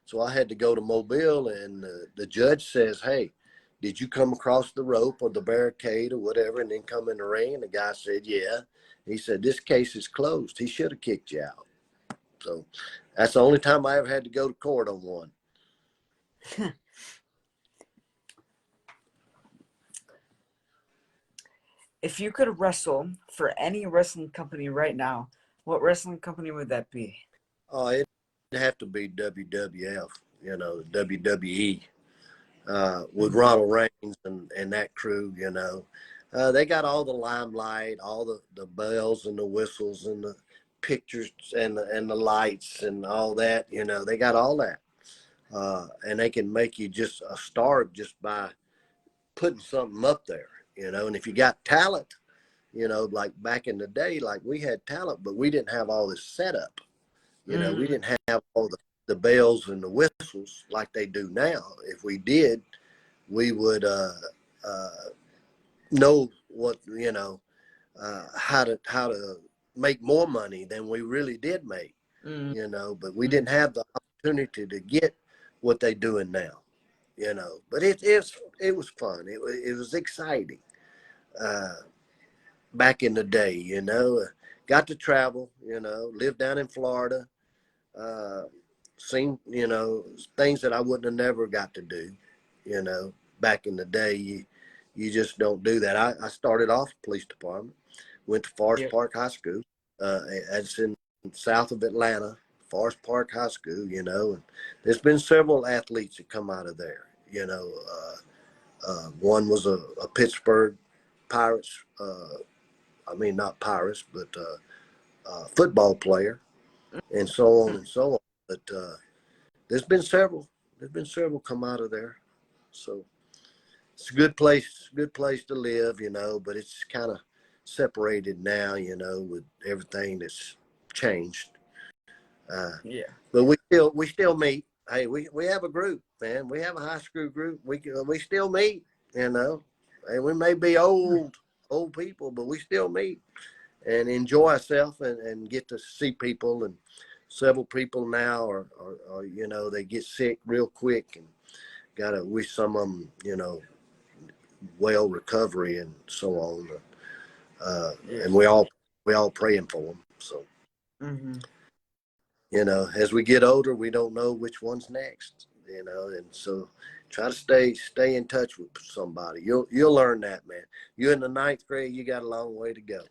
So I had to go to Mobile, and the judge says, "Hey, did you come across the rope or the barricade or whatever and then come in the ring?" And the guy said, "Yeah." He said, "This case is closed. He should have kicked you out." So that's the only time I ever had to go to court on one. If you could wrestle for any wrestling company right now, what wrestling company would that be? Oh, it'd have to be WWF, you know, WWE. With Mhm. Ronald Reigns and that crew, you know. They got all the limelight, all the bells and the whistles and the pictures and the lights and all that, you know. They got all that. And they can make you just a star just by putting something up there, you know. And if you got talent, you know, like back in the day, like we had talent, but we didn't have all this setup. You know, we Mm, didn't have all the bells and the whistles like they do now. If we did, we would uh, know what how to make more money than we really did make, mm, you know. But we mm. didn't have the opportunity to get what they doing now, you know. But it was fun. It was exciting uh, back in the day, you know. Got to travel, you know. Lived down in Florida. Uh, Seen, you know, things that I wouldn't have never got to do, you know, back in the day. You just don't do that. I started off police department, went to Forest Yep. Park High School. It's in south of Atlanta, Forest Park High School, you know, and there's been several athletes that come out of there, you know. One was a Pittsburgh Pirates, I mean, not Pirates, but football player, and so on Mm, and so on. But there's been several. There's been several come out of there. So it's a good place to live, you know, but it's kind of separated now, you know, with everything that's changed. Uh, yeah. but we still meet. Hey, we have a group, man. We have a high school group. We still meet, you know. And we may be old people, but we still meet and enjoy ourselves and get to see people. And several people now are you know, they get sick real quick and gotta wish some of them, you know, well recovery and so on. Uh, Yeah. and we all praying for them. So, Hmm. you know, as we get older, we don't know which one's next, you know, and so try to stay in touch with somebody. You'll learn that, man. You're in the ninth grade, you got a long way to go.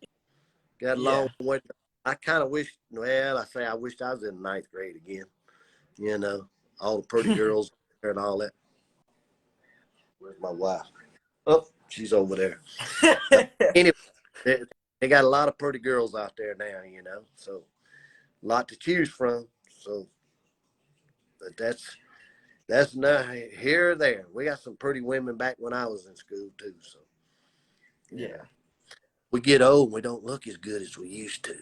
Got a long Yeah. way. I kind of wish, well, I wished I was in ninth grade again, you know, all the pretty girls there and all that. Where's my wife? Oh, she's over there. Anyway, they got a lot of pretty girls out there now, you know, so a lot to choose from. So, but that's not here or there. We got some pretty women back when I was in school too. So, you know, Yeah. we get old and we don't look as good as we used to.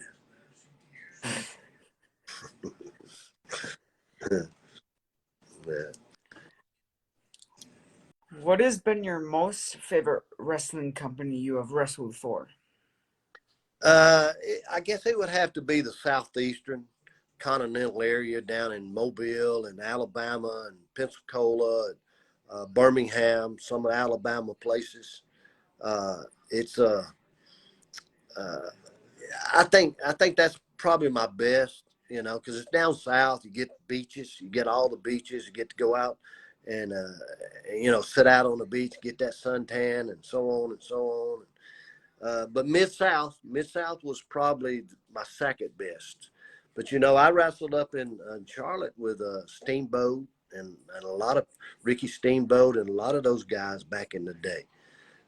Yeah. What has been your most favorite wrestling company you have wrestled for? I guess it would have to be the Southeastern. continental area down in Mobile and Alabama and Pensacola, Birmingham, some of the Alabama places. It's I think that's probably my best, because it's down south. You get beaches, you get all the beaches, you get to go out and sit out on the beach, get that suntan, and so on and so on. But Mid-South was probably my second best. But, I wrestled up in Charlotte with Steamboat and a lot of Ricky Steamboat and a lot of those guys back in the day.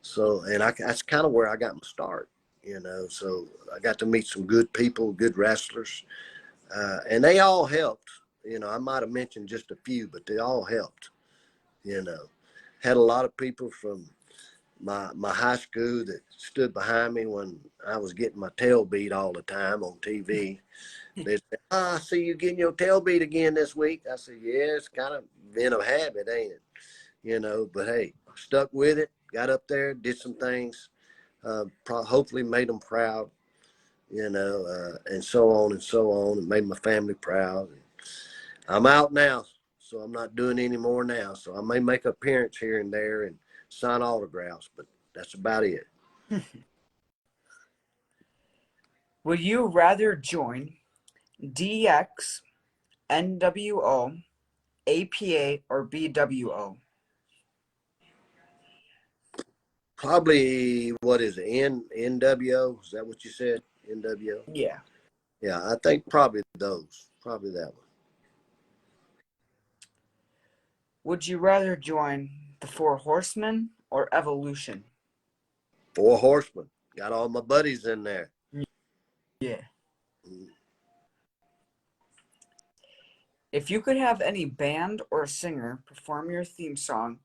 So, and that's kind of where I got my start, So I got to meet some good people, good wrestlers, and they all helped. I might have mentioned just a few, but they all helped, Had a lot of people from my high school that stood behind me when I was getting my tail beat all the time on TV. They said, I see you getting your tail beat again this week. I said, yeah, it's kind of been a habit, ain't it? But hey, stuck with it, got up there, did some things, hopefully made them proud, and so on and so on, and made my family proud. I'm out now, so I'm not doing any more now. So I may make an appearance here and there and sign autographs, but that's about it. Would you rather join DX, NWO, APA, or BWO? Probably, what is it, NWO? Is that what you said? NWO? Yeah. Yeah, I think probably those. Probably that one. Would you rather join the Four Horsemen or Evolution? Four Horsemen. Got all my buddies in there. Yeah. If you could have any band or singer perform your theme song,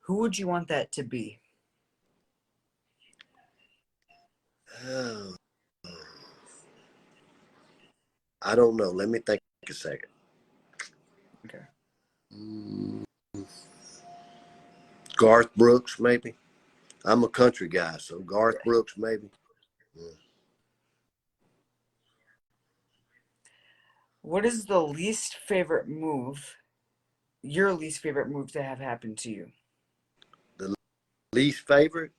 who would you want that to be? Oh, I don't know. Let me think a second. Okay. Garth Brooks, maybe. I'm a country guy, so Garth Brooks, maybe. Yeah. What is the least favorite move, your least favorite move to have happened to you? The least favorite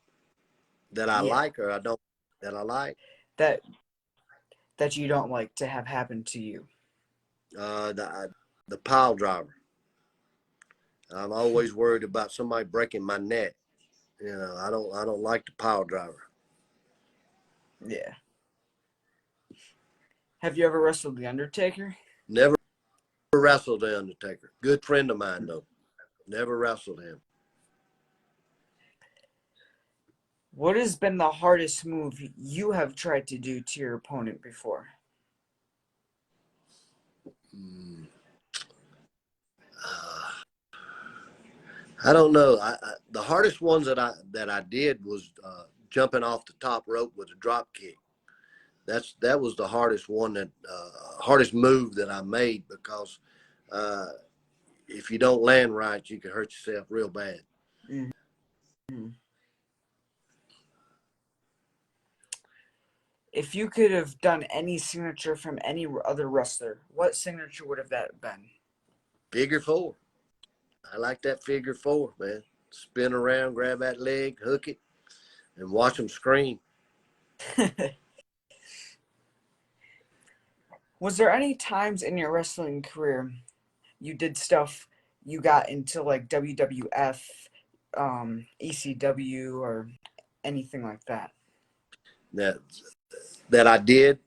that I Yeah. like or I don't, that I like? That you don't like to have happened to you. The pile driver. I'm always worried about somebody breaking my neck. I don't like the pile driver. Yeah. Have you ever wrestled The Undertaker? Never wrestled the Undertaker. Good friend of mine though. Never wrestled him. What has been the hardest move you have tried to do to your opponent before? I don't know. The hardest ones that I did was jumping off the top rope with a drop kick. That was the hardest one, hardest move that I made, because if you don't land right, you can hurt yourself real bad. Mm-hmm. If you could have done any signature from any other wrestler, what signature would have that been? Figure four. I like that figure four, man. Spin around, grab that leg, hook it, and watch them scream. Was there any times in your wrestling career you did stuff, you got into like WWF, ECW, or anything like that? That I did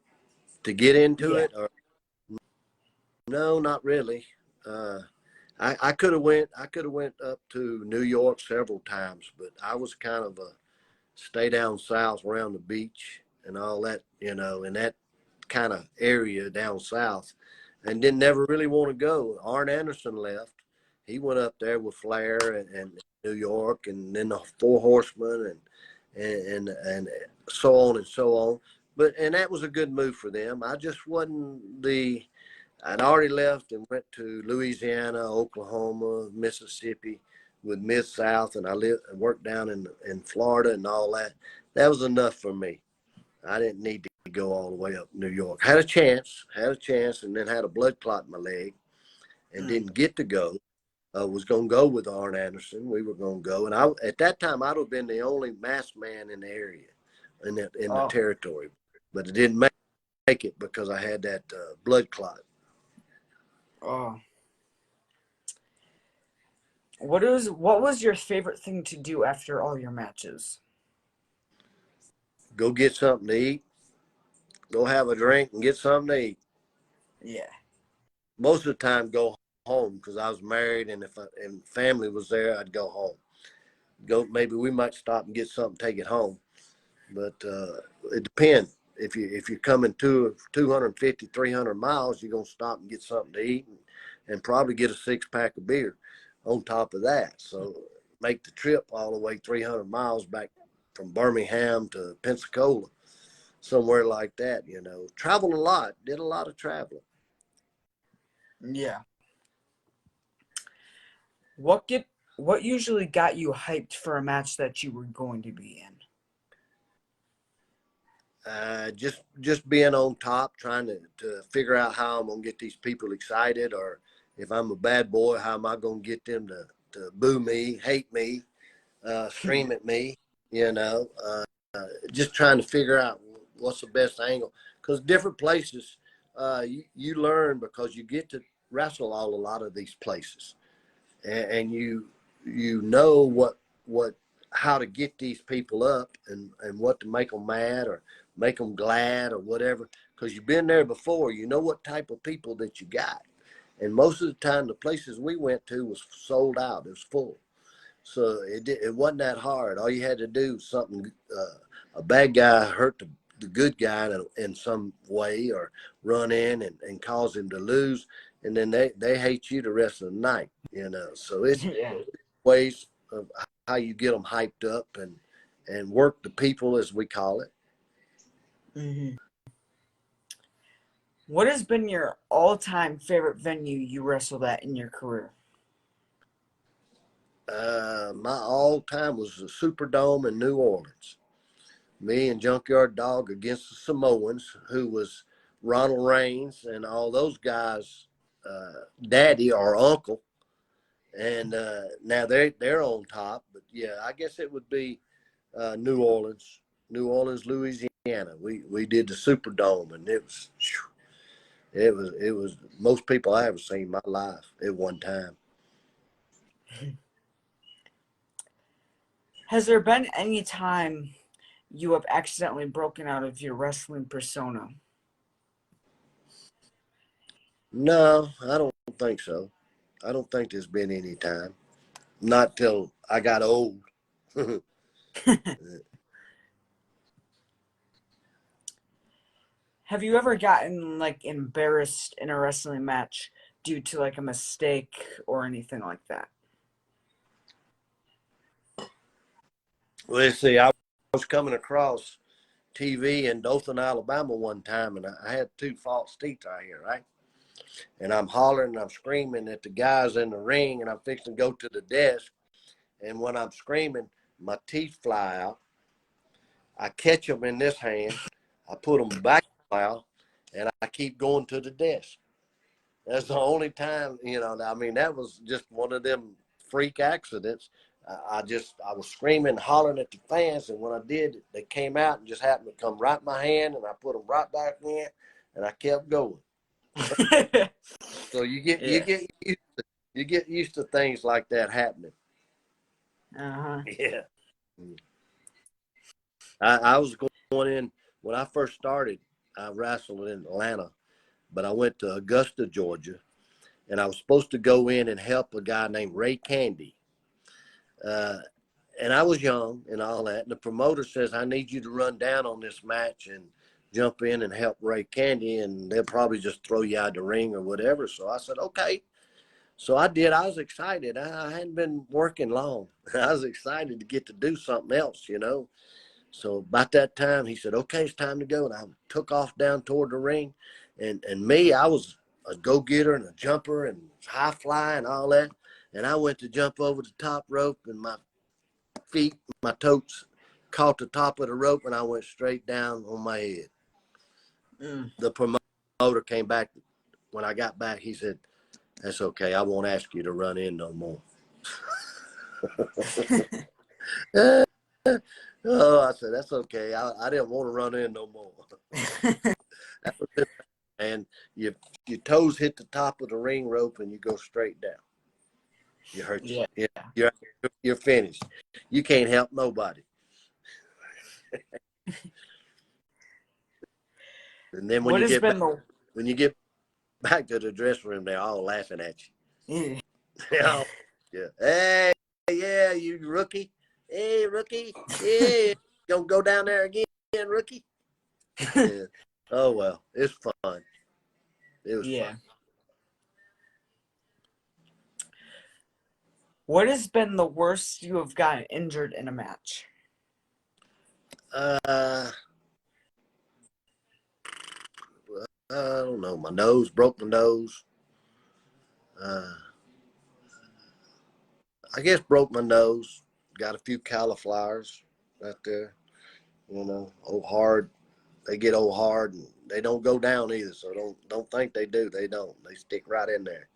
to get into Yeah. it? Or no, not really. I could have went up to New York several times, but I was kind of a stay down south around the beach and all that, in that kind of area down south, and didn't never really want to go. Arn Anderson left. He went up there with Flair and New York, and then the Four Horsemen and so on and so on. And that was a good move for them. I just wasn't I'd already left and went to Louisiana, Oklahoma, Mississippi with Mid-South, and I lived and worked down in Florida and all that. That was enough for me. I didn't need to go all the way up New York. Had a chance, and then had a blood clot in my leg and didn't get to go. Was going to go with Arn Anderson. We were going to go. And at that time, I'd have been the only masked man in the area, in the Oh, territory. But it didn't make it because I had that blood clot. oh. What was your favorite thing to do after all your matches? Go get something to eat. Go have a drink and get something to eat. Yeah. Most of the time, go home because I was married, and if family was there, I'd go home. Maybe we might stop and get something, take it home. But it depends. If you're coming 250, 300 miles, you're gonna stop and get something to eat and probably get a 6-pack of beer on top of that. So make the trip all the way 300 miles back from Birmingham to Pensacola, somewhere like that. Traveled a lot, did a lot of traveling. Yeah. What usually got you hyped for a match that you were going to be in? Just being on top, trying to figure out how I'm gonna get these people excited, or if I'm a bad boy, how am I gonna get them to boo me, hate me, scream at me, just trying to figure out what's the best angle. Because different places, you learn because you get to wrestle a lot of these places, and you know what how to get these people up and what to make them mad or make them glad or whatever, because you've been there before. You know what type of people that you got, and most of the time the places we went to was sold out. It was full, so it wasn't that hard. All you had to do was something, a bad guy hurt the good guy in some way, or run in and cause him to lose, and then they hate you the rest of the night. So it's Yeah. ways of how you get them hyped up and work the people, as we call it. Hmm. What has been your all-time favorite venue you wrestled at in your career? My all-time was the Superdome in New Orleans. Me and Junkyard Dog against the Samoans, who was Ronald Reigns and all those guys, daddy or uncle. And now they're on top. But yeah, I guess it would be New Orleans, Louisiana. We did the Superdome, and it was most people I ever seen in my life at one time. Has there been any time you have accidentally broken out of your wrestling persona? No, I don't think so. I don't think there's been any time. Not till I got old. Have you ever gotten like embarrassed in a wrestling match due to like a mistake or anything like that? Let's see. I was coming across TV in Dothan, Alabama one time, and I had 2 false teeth right here, right? And I'm hollering and I'm screaming at the guys in the ring, and I'm fixing to go to the desk. And when I'm screaming, my teeth fly out. I catch them in this hand. I put them back out, and I keep going to the desk. That's the only time, I mean, that was just one of them freak accidents. I was screaming, hollering at the fans, and when I did, they came out and just happened to come right in my hand, and I put them right back in, and I kept going. So Yeah. you get used to things like that happening. Uh-huh. Yeah. I was going in when I first started. I wrestled in Atlanta, but I went to Augusta, Georgia, and I was supposed to go in and help a guy named Ray Candy. Uh, and I was young and all that. And the promoter says, I need you to run down on this match and jump in and help Ray Candy, and they'll probably just throw you out of the ring or whatever. So I said, okay. So I did. I was excited. I hadn't been working long. I was excited to get to do something else. So about that time, he said, okay, it's time to go. And I took off down toward the ring. And me, I was a go-getter and a jumper and high fly and all that. And I went to jump over the top rope, and my feet, my toes caught the top of the rope and I went straight down on my head. The promoter came back. When I got back, he said, "That's okay. I won't ask you to run in no more." Oh, I said, "That's okay. I didn't want to run in no more." That was it. And your toes hit the top of the ring rope and you go straight down. You hurt Yeah. you're finished. You can't help nobody. And then when What you has get been back to the dressing room, they're all laughing at the you. Yeah. Hey, yeah, you rookie. Hey, rookie. Yeah, gonna go down there again, rookie. Yeah. Oh well, it's fun. It was yeah. fun. What has been the worst you have gotten injured in a match? I don't know. My nose, broke my nose. I guess broke my nose. Got a few cauliflowers right there. Old hard. They get old hard and they don't go down either. So don't think they do. They don't. They stick right in there.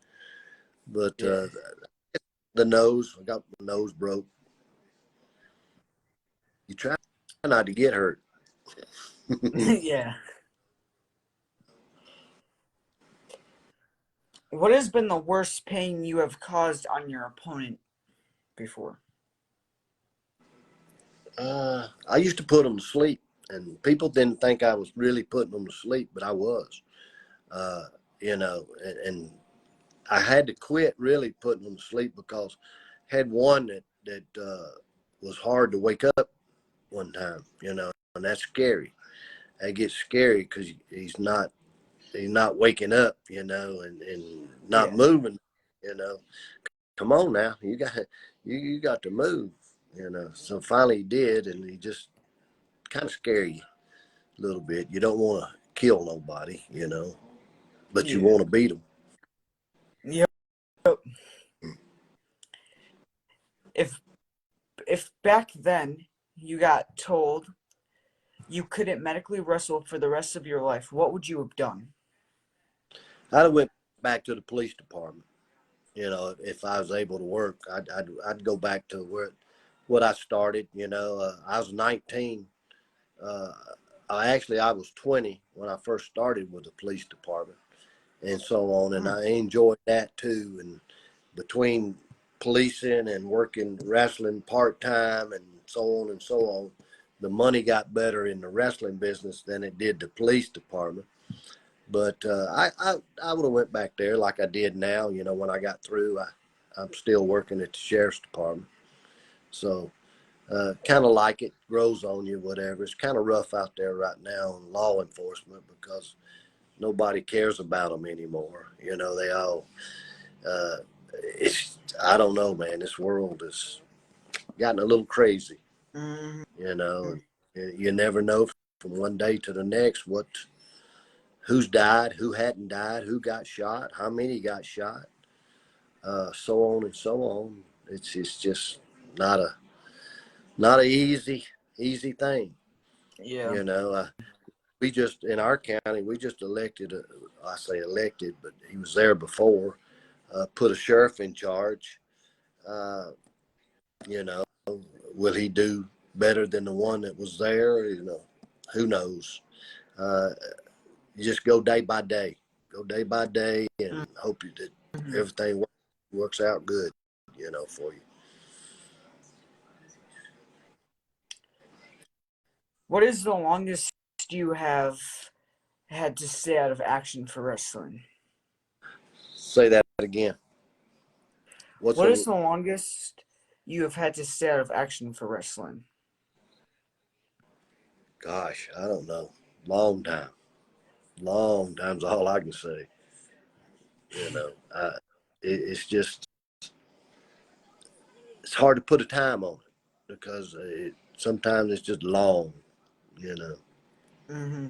But Yeah. the nose, I got my nose broke. You try not to get hurt. Yeah. What has been the worst pain you have caused on your opponent before? I used to put them to sleep, and people didn't think I was really putting them to sleep, but I was. Uh, and I had to quit really putting them to sleep because I had one that was hard to wake up one time, and that's scary. That gets scary because he's not waking up, and not Yeah. moving, you know. Come on now, you got to move, So finally he did, and he just kind of scare you a little bit. You don't want to kill nobody, but you Yeah. want to beat them. Yep. If back then you got told you couldn't medically wrestle for the rest of your life, what would you have done? I went back to the police department. If I was able to work, I'd go back to what I started. I was 19. Uh, I was 20 when I first started with the police department, and so on. And I enjoyed that too. And between policing and working wrestling part time and so on and so on, the money got better in the wrestling business than it did the police department. But I would have went back there like I did now. When I got through, I'm still working at the sheriff's department. So kind of like it grows on you, whatever. It's kind of rough out there right now in law enforcement because nobody cares about them anymore. They all, I don't know, man. This world has gotten a little crazy, Mm-hmm. and you never know from one day to the next who's died, who hadn't died, who got shot, how many got shot, so on and so on. It's just not a easy thing. Yeah. You know, we just in our county we just elected. I say elected, but he was there before. Put a sheriff in charge. Uh, you know, will he do better than the one that was there? Who knows? Uh, you just go day by day. Go day by day and hope that Mm-hmm. everything works out good, for you. What is the longest you have had to stay out of action for wrestling? Say that again. What's What is a the longest you have had to stay out of action for wrestling? gosh? I don't know. Long time. Long time's all I can say. You know, I, it's just it's hard to put a time on it because sometimes it's just long. You know. Mm-hmm.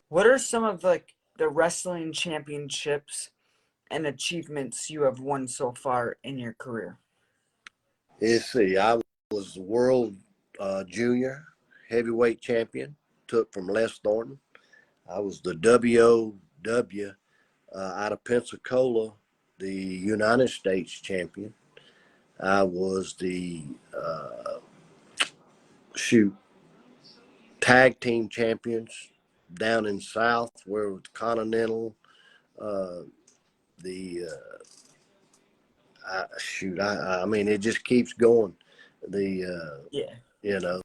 What are some of the wrestling championships and achievements you have won so far in your career? Let's see. I was the world junior heavyweight champion. Took from Les Thornton. I was the WOW out of Pensacola, the United States champion. I was the shoot tag team champions down in South, where it was Continental. Uh, the I mean, it just keeps going. The Yeah. you know,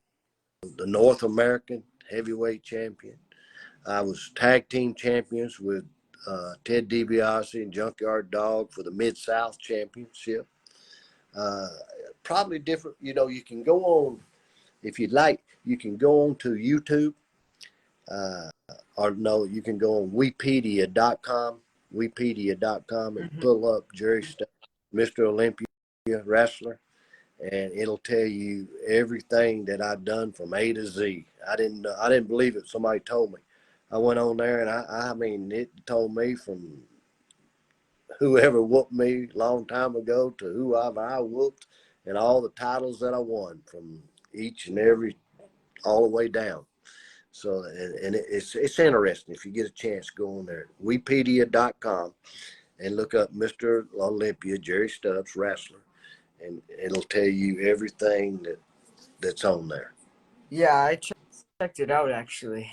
the North American heavyweight champion. I was tag team champions with Ted DiBiase and Junkyard Dog for the Mid South Championship. Uh, Probably different. You can go on if you'd like. You can go on to YouTube, uh, or no, you can go on Wikipedia.com, and Hmm. pull up Jerry Stubbs, Mr. Olympia wrestler, and it'll tell you everything that I've done from A to Z. I didn't believe it. Somebody told me. I went on there, and I mean, it told me from whoever whooped me a long time ago to whoever I whooped, and all the titles that I won from each and every, all the way down. So, and it's interesting. If you get a chance, go on there, Wikipedia.com, and look up Mr. Olympia, Jerry Stubbs, wrestler, and it'll tell you everything that's on there. Yeah, I checked it out actually.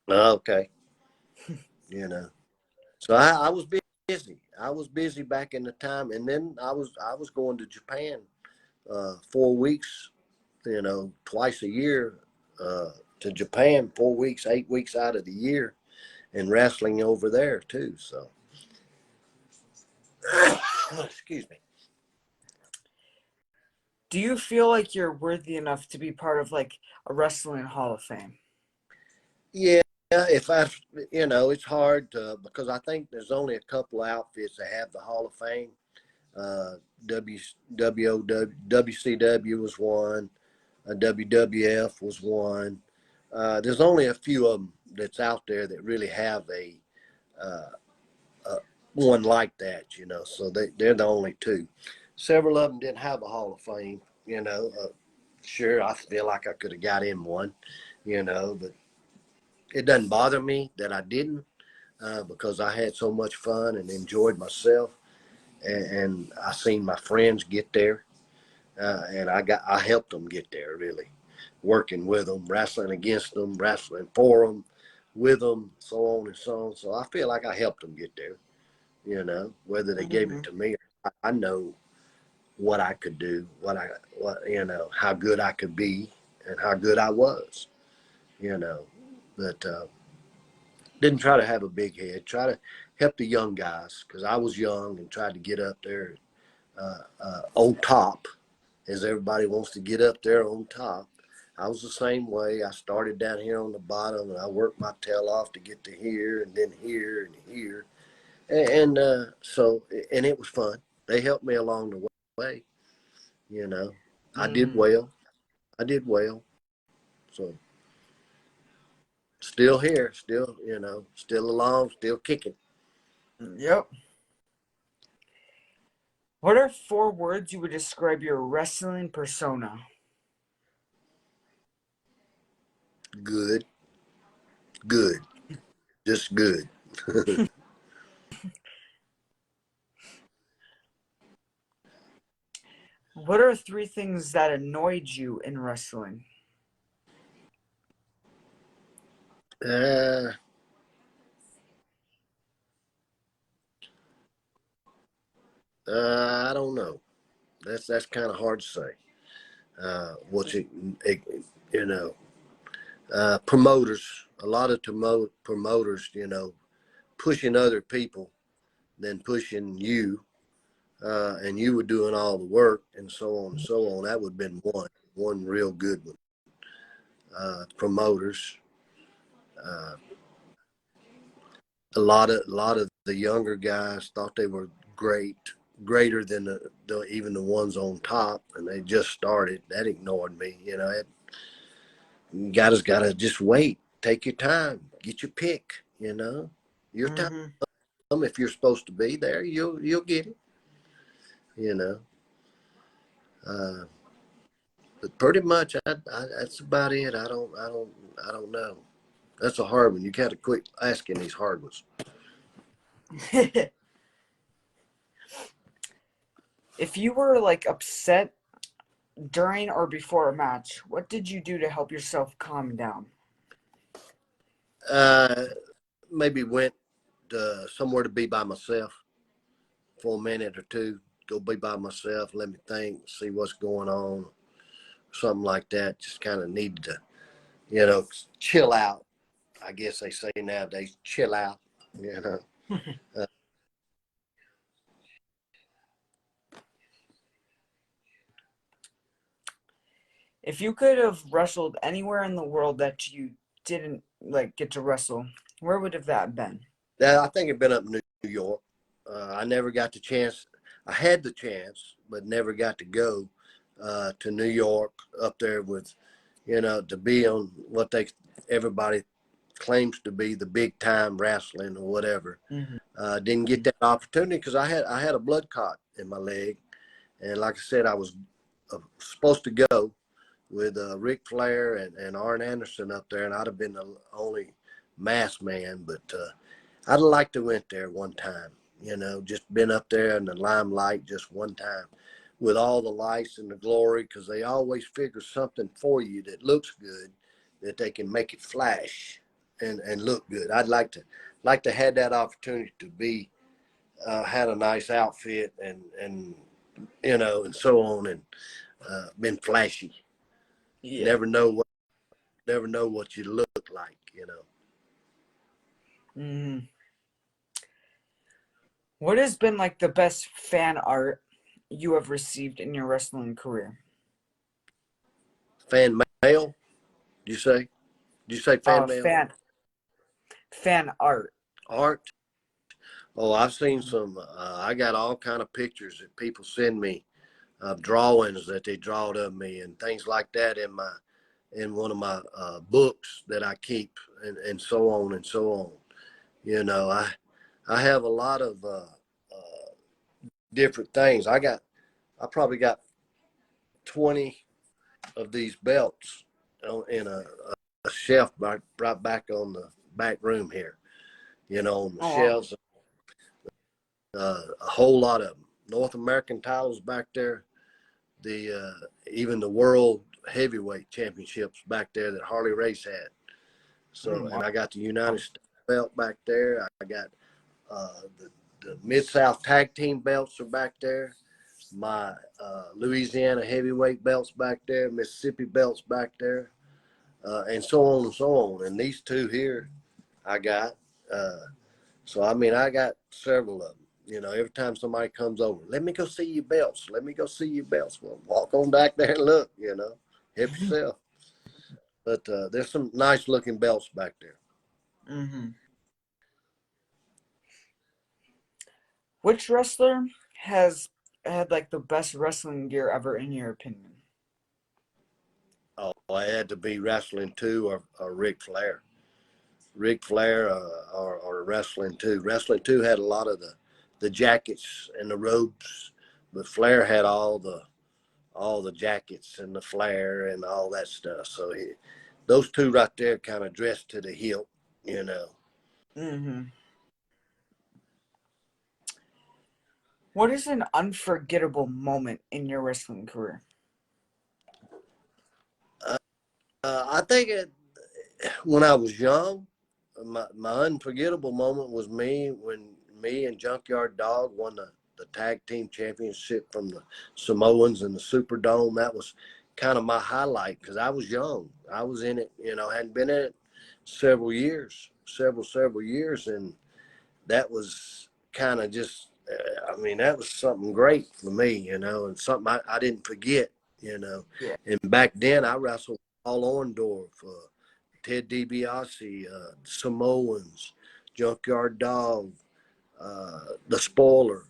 Okay, you know. So I was busy. I was busy back in the time, and then I was going to Japan 4 weeks, twice a year, to Japan, 4 weeks, 8 weeks out of the year, and wrestling over there too. So, excuse me. Do you feel like you're worthy enough to be part of like a wrestling Hall of Fame? Yeah, if I, it's hard to, because I think there's only a couple outfits that have the Hall of Fame. Uh, WCW was one. WWF was one. There's only a few of them that's out there that really have uh, a one like that, So they're the only two. Several of them didn't have a Hall of Fame, Sure, I feel like I could have got in one, but it doesn't bother me that I didn't, because I had so much fun and enjoyed myself, and I seen my friends get there, and I helped them get there, really, working with them, wrestling against them, wrestling for them, with them, so on and so on. So I feel like I helped them get there. Whether they gave Hmm. it to me, I know what I could do, how good I could be, and how good I was. You know, but didn't try to have a big head. Try to help the young guys, because I was young and tried to get up there on top, as everybody wants to get up there on top. I was the same way. I started down here on the bottom, and I worked my tail off to get to here, and then here and here, and it was fun. They helped me along the way. You know, I did Hmm. well. I did well. So still here, still still along, still kicking. Yep. What are 4 words you would describe your wrestling persona? Good, good, just good. What are 3 things that annoyed you in wrestling? uh, I don't know. That's kind of hard to say. What's it you know, promoters, a lot of promoters, pushing other people than pushing you, and you were doing all the work, and so on and so on. That would have been one real good one. Promoters, uh, a lot of the younger guys thought they were greater than even the ones on top, and they just started. That ignored me. Guys got to just wait, take your time, get your pick. Your time. Hmm. If you're supposed to be there, you'll get it. You know. But pretty much, that's about it. I don't know. That's a hard one. You got to quit asking these hard ones. If you were like upset during or before a match, what did you do to help yourself calm down? Uh, Maybe went somewhere to be by myself for a minute or two. Go be by myself, let me think, see what's going on, something like that. Just kind of needed to, chill out. I guess they say nowadays, chill out. You know. Uh, If you could have wrestled anywhere in the world that you didn't like get to wrestle, where would have that been? I think it'd been up in New York. I never got the chance. I had the chance, but never got to go to New York up there with, to be on what everybody claims to be the big time wrestling or whatever. Mm-hmm. Didn't get that opportunity because I had a blood clot in my leg, and like I said, I was supposed to go with Ric Flair and Arn Anderson up there, and I'd have been the only masked man. But I'd like to went there one time, just been up there in the limelight just one time with all the lights and the glory, because they always figure something for you that looks good, that they can make it flash and look good. I'd like to have that opportunity to be had a nice outfit and and so on, and been flashy. Yeah. Never know what you look like. Mm-hmm. What has been like the best fan art you have received in your wrestling career? Fan mail, you say? Did you say fan mail? Fan art. Art? Oh, I've seen some. I got all kind of pictures that people send me of drawings that they drawed of me and things like that in one of my books that I keep, and so on and so on. I have a lot of different things. I probably got 20 of these belts in a shelf right back on the back room here. On the Oh, wow. shelves, a whole lot of them. North American titles back there, the even the World Heavyweight Championships back there that Harley Race had. So, Wow. and I got the United States belt back there. I got the Mid South Tag Team belts are back there. My Louisiana heavyweight belts back there, Mississippi belts back there, and so on and so on. And these two here, I got. So I mean, I got several of them. Every time somebody comes over, let me go see your belts. Let me go see your belts. Well, walk on back there and look. Help yourself. But there's some nice looking belts back there. Mm-hmm. Which wrestler has had like the best wrestling gear ever in your opinion? Oh, I had to be wrestling too, or Ric Flair. Ric Flair or wrestling too. Wrestling too had a lot of the jackets and the robes, but Flair had all the jackets and the flair and all that stuff. So those two right there kind of dressed to the hilt. Mm-hmm. What is an unforgettable moment in your wrestling career? I think when I was young, my unforgettable moment was when me and Junkyard Dog won the tag team championship from the Samoans in the Superdome. That was kind of my highlight because I was young. I was in it, hadn't been in it several years, and that was kind of just. I mean, that was something great for me, and something I didn't forget. Yeah. And back then, I wrestled Paul Orndorff, Ted DiBiase, Samoans, Junkyard Dog, the Spoiler,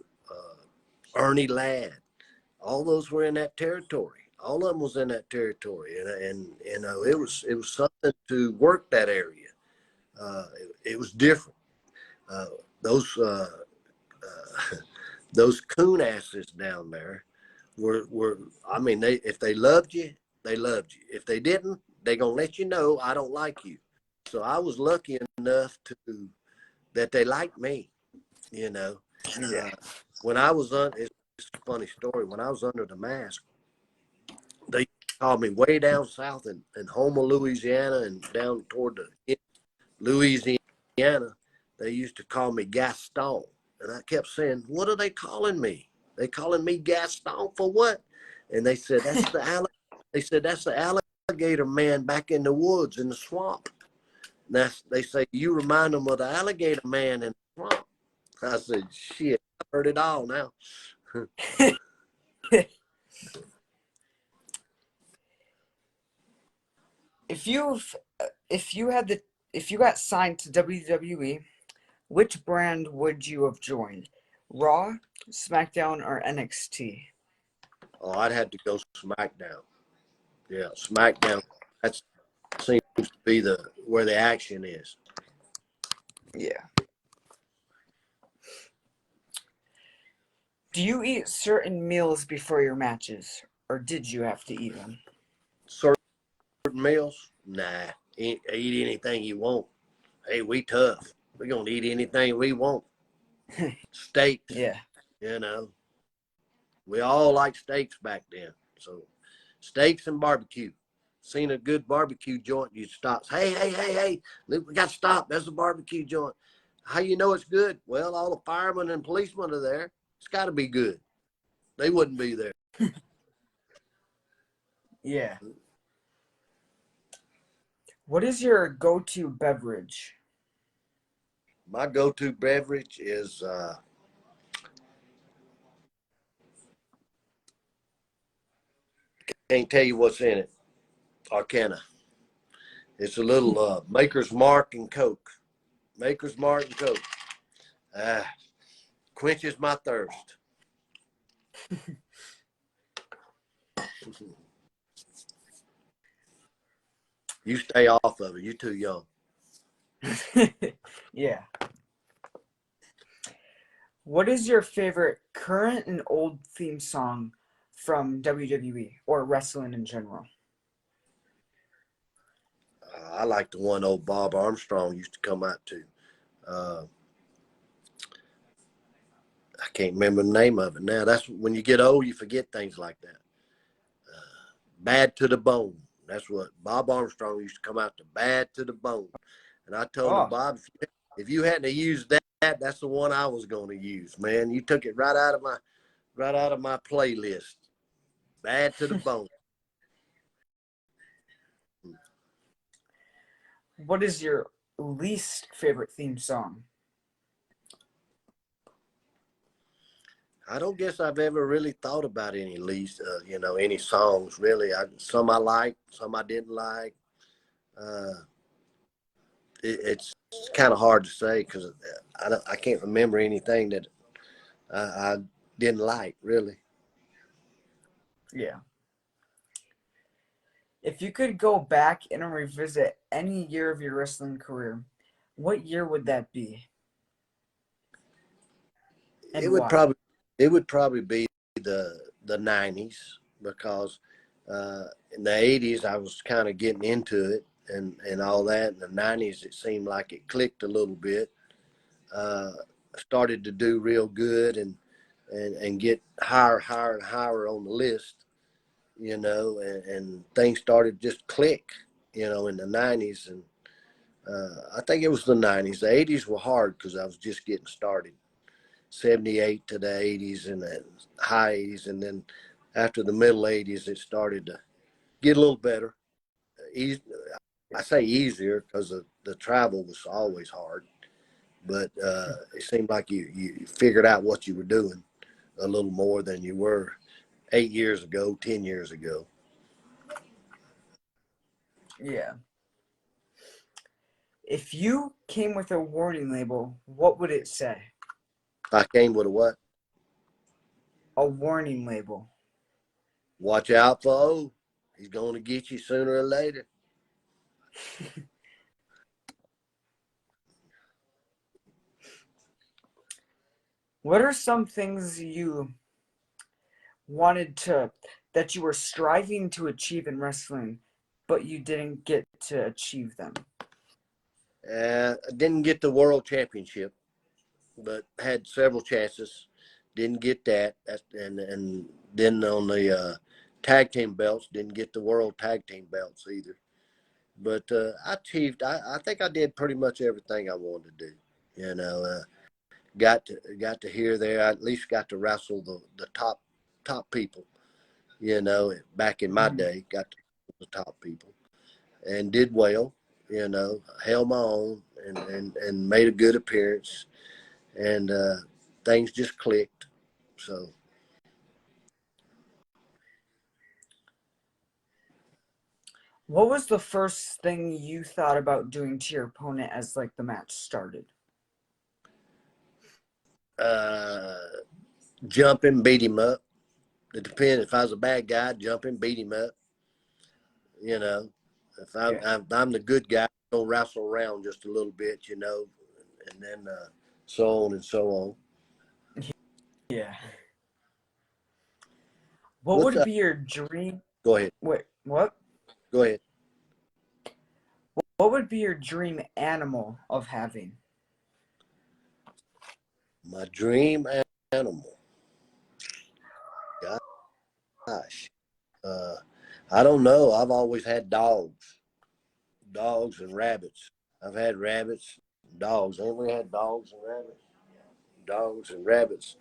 Ernie Ladd. All those were in that territory. All of them was in that territory, and it was something to work that area. It was different. Uh, those those coon asses down there were I mean, if they loved you, they loved you. If they didn't, they gonna let you know I don't like you. So I was lucky enough to that they liked me. You know, Yeah. when I was on, it's a funny story. When I was under the mask, they called me way down south in Houma, Louisiana, and down toward the Louisiana. They used to call me Gaston, and I kept saying, "What are they calling me? They calling me Gaston for what?" And they said, that's the alligator man back in the woods in the swamp. They say you remind them of the alligator man in the swamp. I said, "Shit, I've heard it all now." If you got signed to WWE, which brand would you have joined? Raw, SmackDown, or NXT? Oh, I'd have to go SmackDown. Yeah, SmackDown. That seems to be where the action is. Yeah. Do you eat certain meals before your matches, or did you have to eat them? Certain meals, nah. Eat anything you want. Hey, we tough. We're gonna eat anything we want. Steaks, Yeah. you know. We all like steaks back then. So steaks and barbecue. Seen a good barbecue joint, you stop. Hey, we got to stop. There's a barbecue joint. How you know it's good? Well, all the firemen and policemen are there. It's got to be good. They wouldn't be there. Yeah. What is your go-to beverage? My go-to beverage is can't tell you what's in it. Arcana. It's a little Maker's Mark and Coke. Maker's Mark and Coke. Quenches my thirst. You stay off of it. You're too young. Yeah. What is your favorite current and old theme song from WWE or wrestling in general? I like the one old Bob Armstrong used to come out to. Uh, I can't remember the name of it now. That's when you get old, you forget things like that. Bad to the Bone. That's what Bob Armstrong used to come out to. Bad to the Bone. And I told him, Oh, Bob, if you hadn't used that, that's the one I was going to use, man. You took it right out of my playlist. Bad to the Bone. what is your least favorite theme song? I don't guess I've ever really thought about any any songs really. Some I like, some I didn't like. Uh, it's kind of hard to say because I can't remember anything that I didn't like really. Yeah. If you could go back and revisit any year of your wrestling career, what year would that be It and would why? probably it would probably be the 90s because in the 80s I was kind of getting into it and all that. In the 90s it seemed like it clicked a little bit. Started to do real good and get higher and higher on the list, and things started just click, in the 90s. And I think it was the 90s. The 80s were hard because I was just getting started. 78 to the 80s and the high 80s. And then after the middle 80s, it started to get a little better. I say easier because the travel was always hard. But it seemed like you figured out what you were doing a little more than you were 8 years ago, 10 years ago. Yeah. If you came with a warning label, what would it say? I came with a what? A warning label. Watch out for O. He's going to get you sooner or later. What are some things you wanted to that you were striving to achieve in wrestling, but you didn't get to achieve them? I didn't get the world championship, but had several chances. Didn't get that. And then on the tag team belts, didn't get the world tag team belts either. But I achieved. I think I did pretty much everything I wanted to do. You know, got to hear there. I at least got to wrestle the top people. You know, back in my Mm-hmm. day, got to the top people and did well. You know, held my own and made a good appearance, and things just clicked. So. What was the first thing you thought about doing to your opponent as like the match started? Uh, jump and beat him up. It depends. If I was a bad guy, jump and beat him up. You know, if Yeah. I'm the good guy, go wrestle around just a little bit, you know, and then so on and so on. Yeah. What What's would up? be your dream? Go ahead. Wait, what? Go ahead. What would be your dream animal of having? My dream animal. Gosh, uh, I don't know. I've always had dogs and rabbits. I've had rabbits, dogs. I only had dogs and rabbits.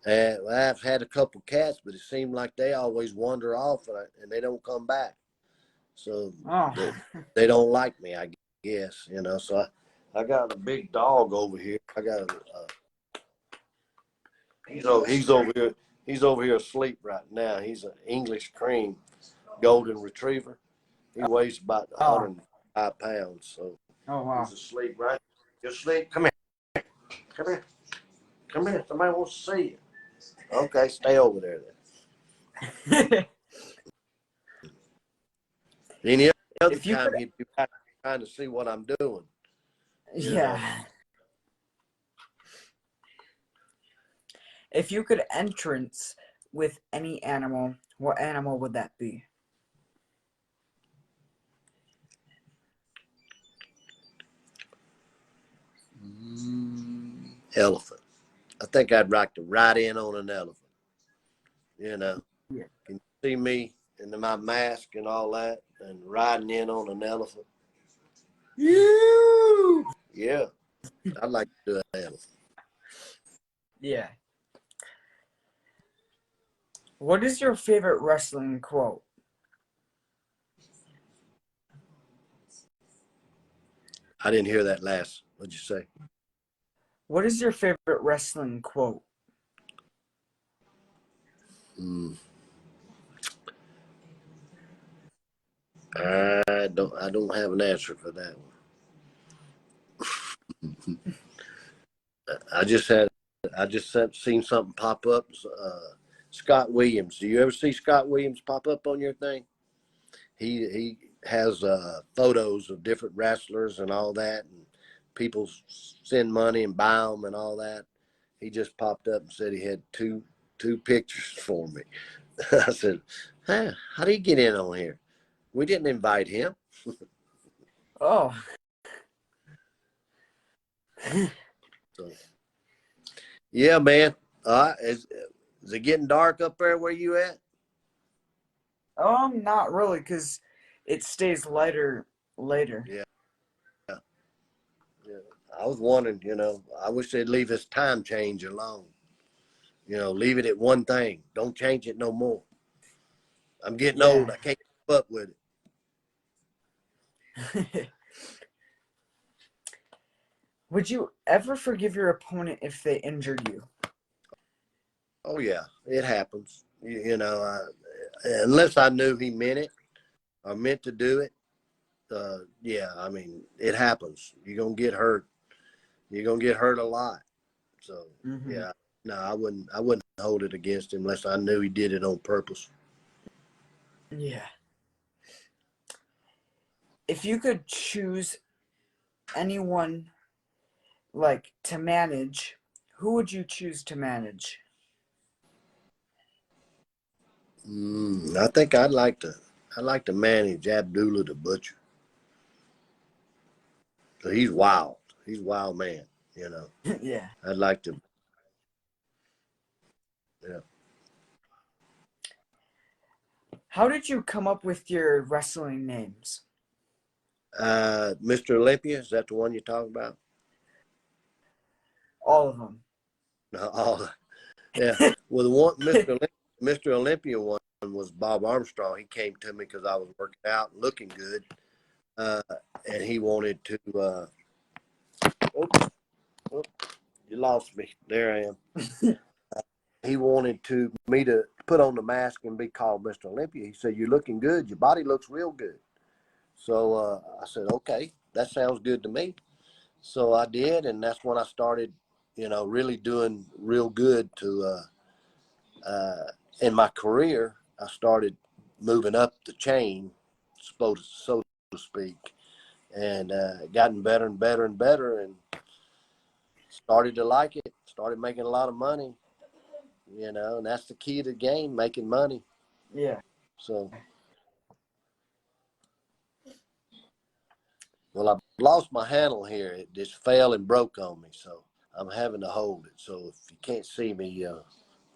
And I've had a couple cats, but it seemed like they always wander off and they don't come back. So Oh, they don't like me, I guess, you know. So I got a big dog over here. I got he's over here. He's over here asleep right now. He's an English cream golden retriever. He weighs about oh, 105 pounds. So oh, he's wow. asleep, right? You asleep? Come here. Come here. Come here. Somebody wants to see you. Okay, stay over there then. Any other If you could, time he'd be back trying to see what I'm doing, you know. yeah. If you could entrance with any animal, what animal would that be? Elephant. I think I'd like to ride in on an elephant. You know, Yeah. can you see me in my mask and all that, and riding in on an elephant? Yeah, I'd like to do an elephant. Yeah. What is your favorite wrestling quote? I didn't hear that last. What'd you say? What is your favorite wrestling quote? Mm. I don't have an answer for that one. I just seen something pop up. Scott Williams. Do you ever see Scott Williams pop up on your thing? He has photos of different wrestlers and all that, and people send money and buy them and all that. He just popped up and said he had two pictures for me. I said, huh, how did he get in on here? We didn't invite him. Oh, So, yeah, man. Is it getting dark up there where you at? not really, because it stays lighter later. Yeah, yeah. I was wondering, you know, I wish they'd leave this time change alone. You know, leave it at one thing. Don't change it no more. I'm getting old. Yeah. I can't keep up with it. Would you ever forgive your opponent if they injured you? Oh yeah, it happens. You know, unless I knew he meant it or meant to do it. Yeah, I mean, it happens. You're gonna get hurt. You're gonna get hurt a lot. So Mm-hmm. yeah, no, I wouldn't. I wouldn't hold it against him unless I knew he did it on purpose. Yeah. If you could choose anyone like to manage, who would you choose to manage? I think I'd like to manage Abdullah the Butcher. So he's wild. He's a wild man, you know. Yeah. I'd like to, yeah. How did you come up with your wrestling names? Mr. Olympia, is that the one you're talking about? All of them. No, yeah. Well, the one, Mr. Olympia one was Bob Armstrong. He came to me because I was working out and looking good. Uh, and he wanted to, oops, oops, you lost me. There I am. He wanted me to put on the mask and be called Mr. Olympia. He said, "You're looking good. Your body looks real good." So I said, "Okay, that sounds good to me." So I did, and that's when I started, really doing real good in my career. I started moving up the chain, so to speak, and gotten better and better and better, and started to like it. Started making a lot of money, and that's the key to the game, making money. Yeah. So, well, I lost my handle here. It just fell and broke on me, so I'm having to hold it. So if you can't see me,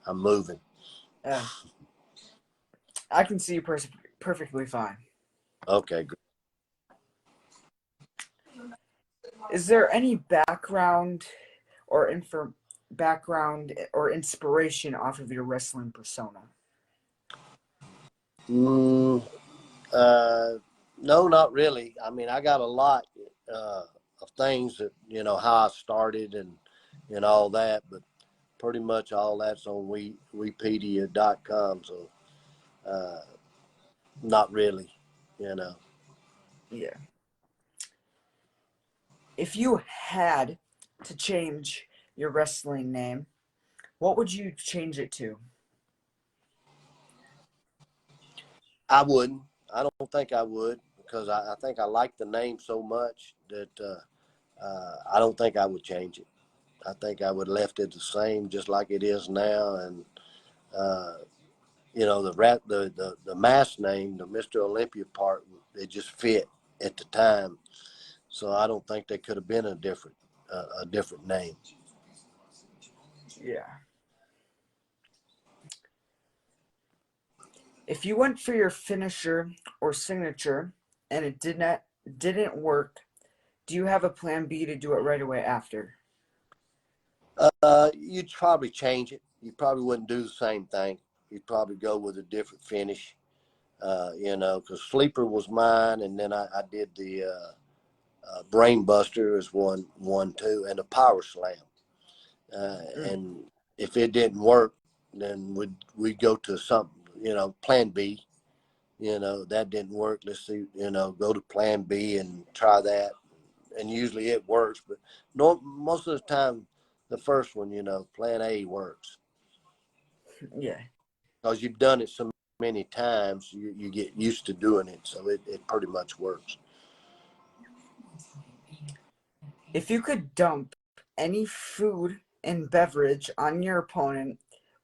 I'm moving. Uh, I can see you perfectly fine. Okay, great. Is there any or inspiration off of your wrestling persona? Mm, uh, no, not really. I mean, I got a lot of things that, how I started and all that, but pretty much all that's on Wepedia.com. So, uh, not really, you know. Yeah. If you had to change your wrestling name, what would you change it to? I wouldn't. I don't think I would because I think I like the name so much that I don't think I would change it. I think I would left it the same, just like it is now, and uh, the mask name, the Mr. Olympia part, it just fit at the time. So I don't think there could have been a different name. Yeah. If you went for your finisher or signature and it didn't work, do you have a plan B to do it right away after? You'd probably change it. You probably wouldn't do the same thing. You'd probably go with a different finish. Because Sleeper was mine, and then I did the Brain Buster as one too, and a Power Slam. Mm, And if it didn't work, then we'd go to something, Plan B. That didn't work. Let's see, go to Plan B and try that. And usually it works, but no, most of the time, the first one, Plan A works yeah. because you've done it so many times, you get used to doing it, so it pretty much works. If you could dump any food and beverage on your opponent,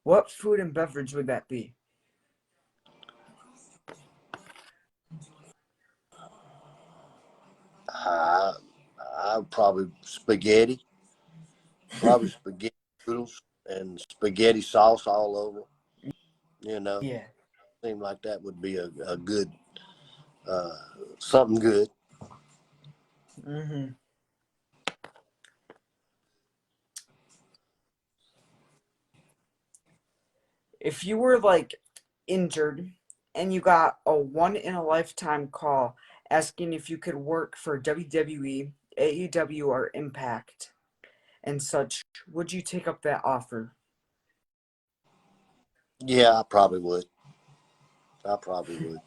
what food and beverage would that be? I I probably spaghetti noodles and spaghetti sauce all over. You know, Yeah. seemed like that would be a good uh, something good. Hmm. If you were like injured and you got a one in a lifetime call asking if you could work for WWE, AEW, or Impact and such, would you take up that offer? Yeah, I probably would. I probably would.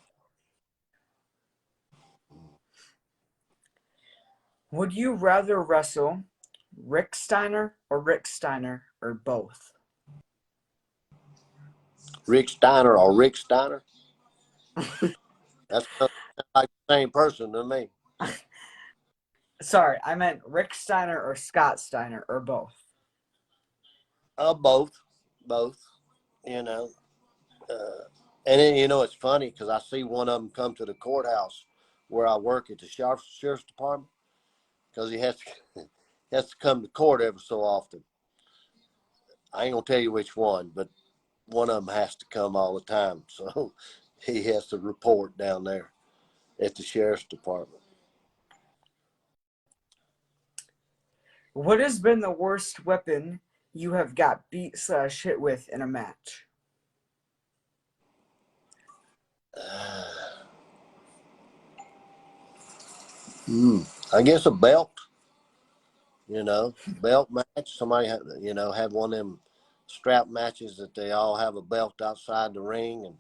Would you rather wrestle Rick Steiner, or both? Rick Steiner or Rick Steiner? That's like the same person to me. Sorry, I meant Rick Steiner or Scott Steiner, or both. Both. You know. Uh, And then, you know, it's funny because I see one of them come to the courthouse where I work at the sheriff's department because he has to, has to come to court every so often. I ain't gonna tell you which one, but one of them has to come all the time. So he has to report down there at the sheriff's department. What has been the worst weapon you have got beat/hit with in a match? I guess a belt, you know, belt match. Somebody, you know, had one of them strap matches that they all have a belt outside the ring. And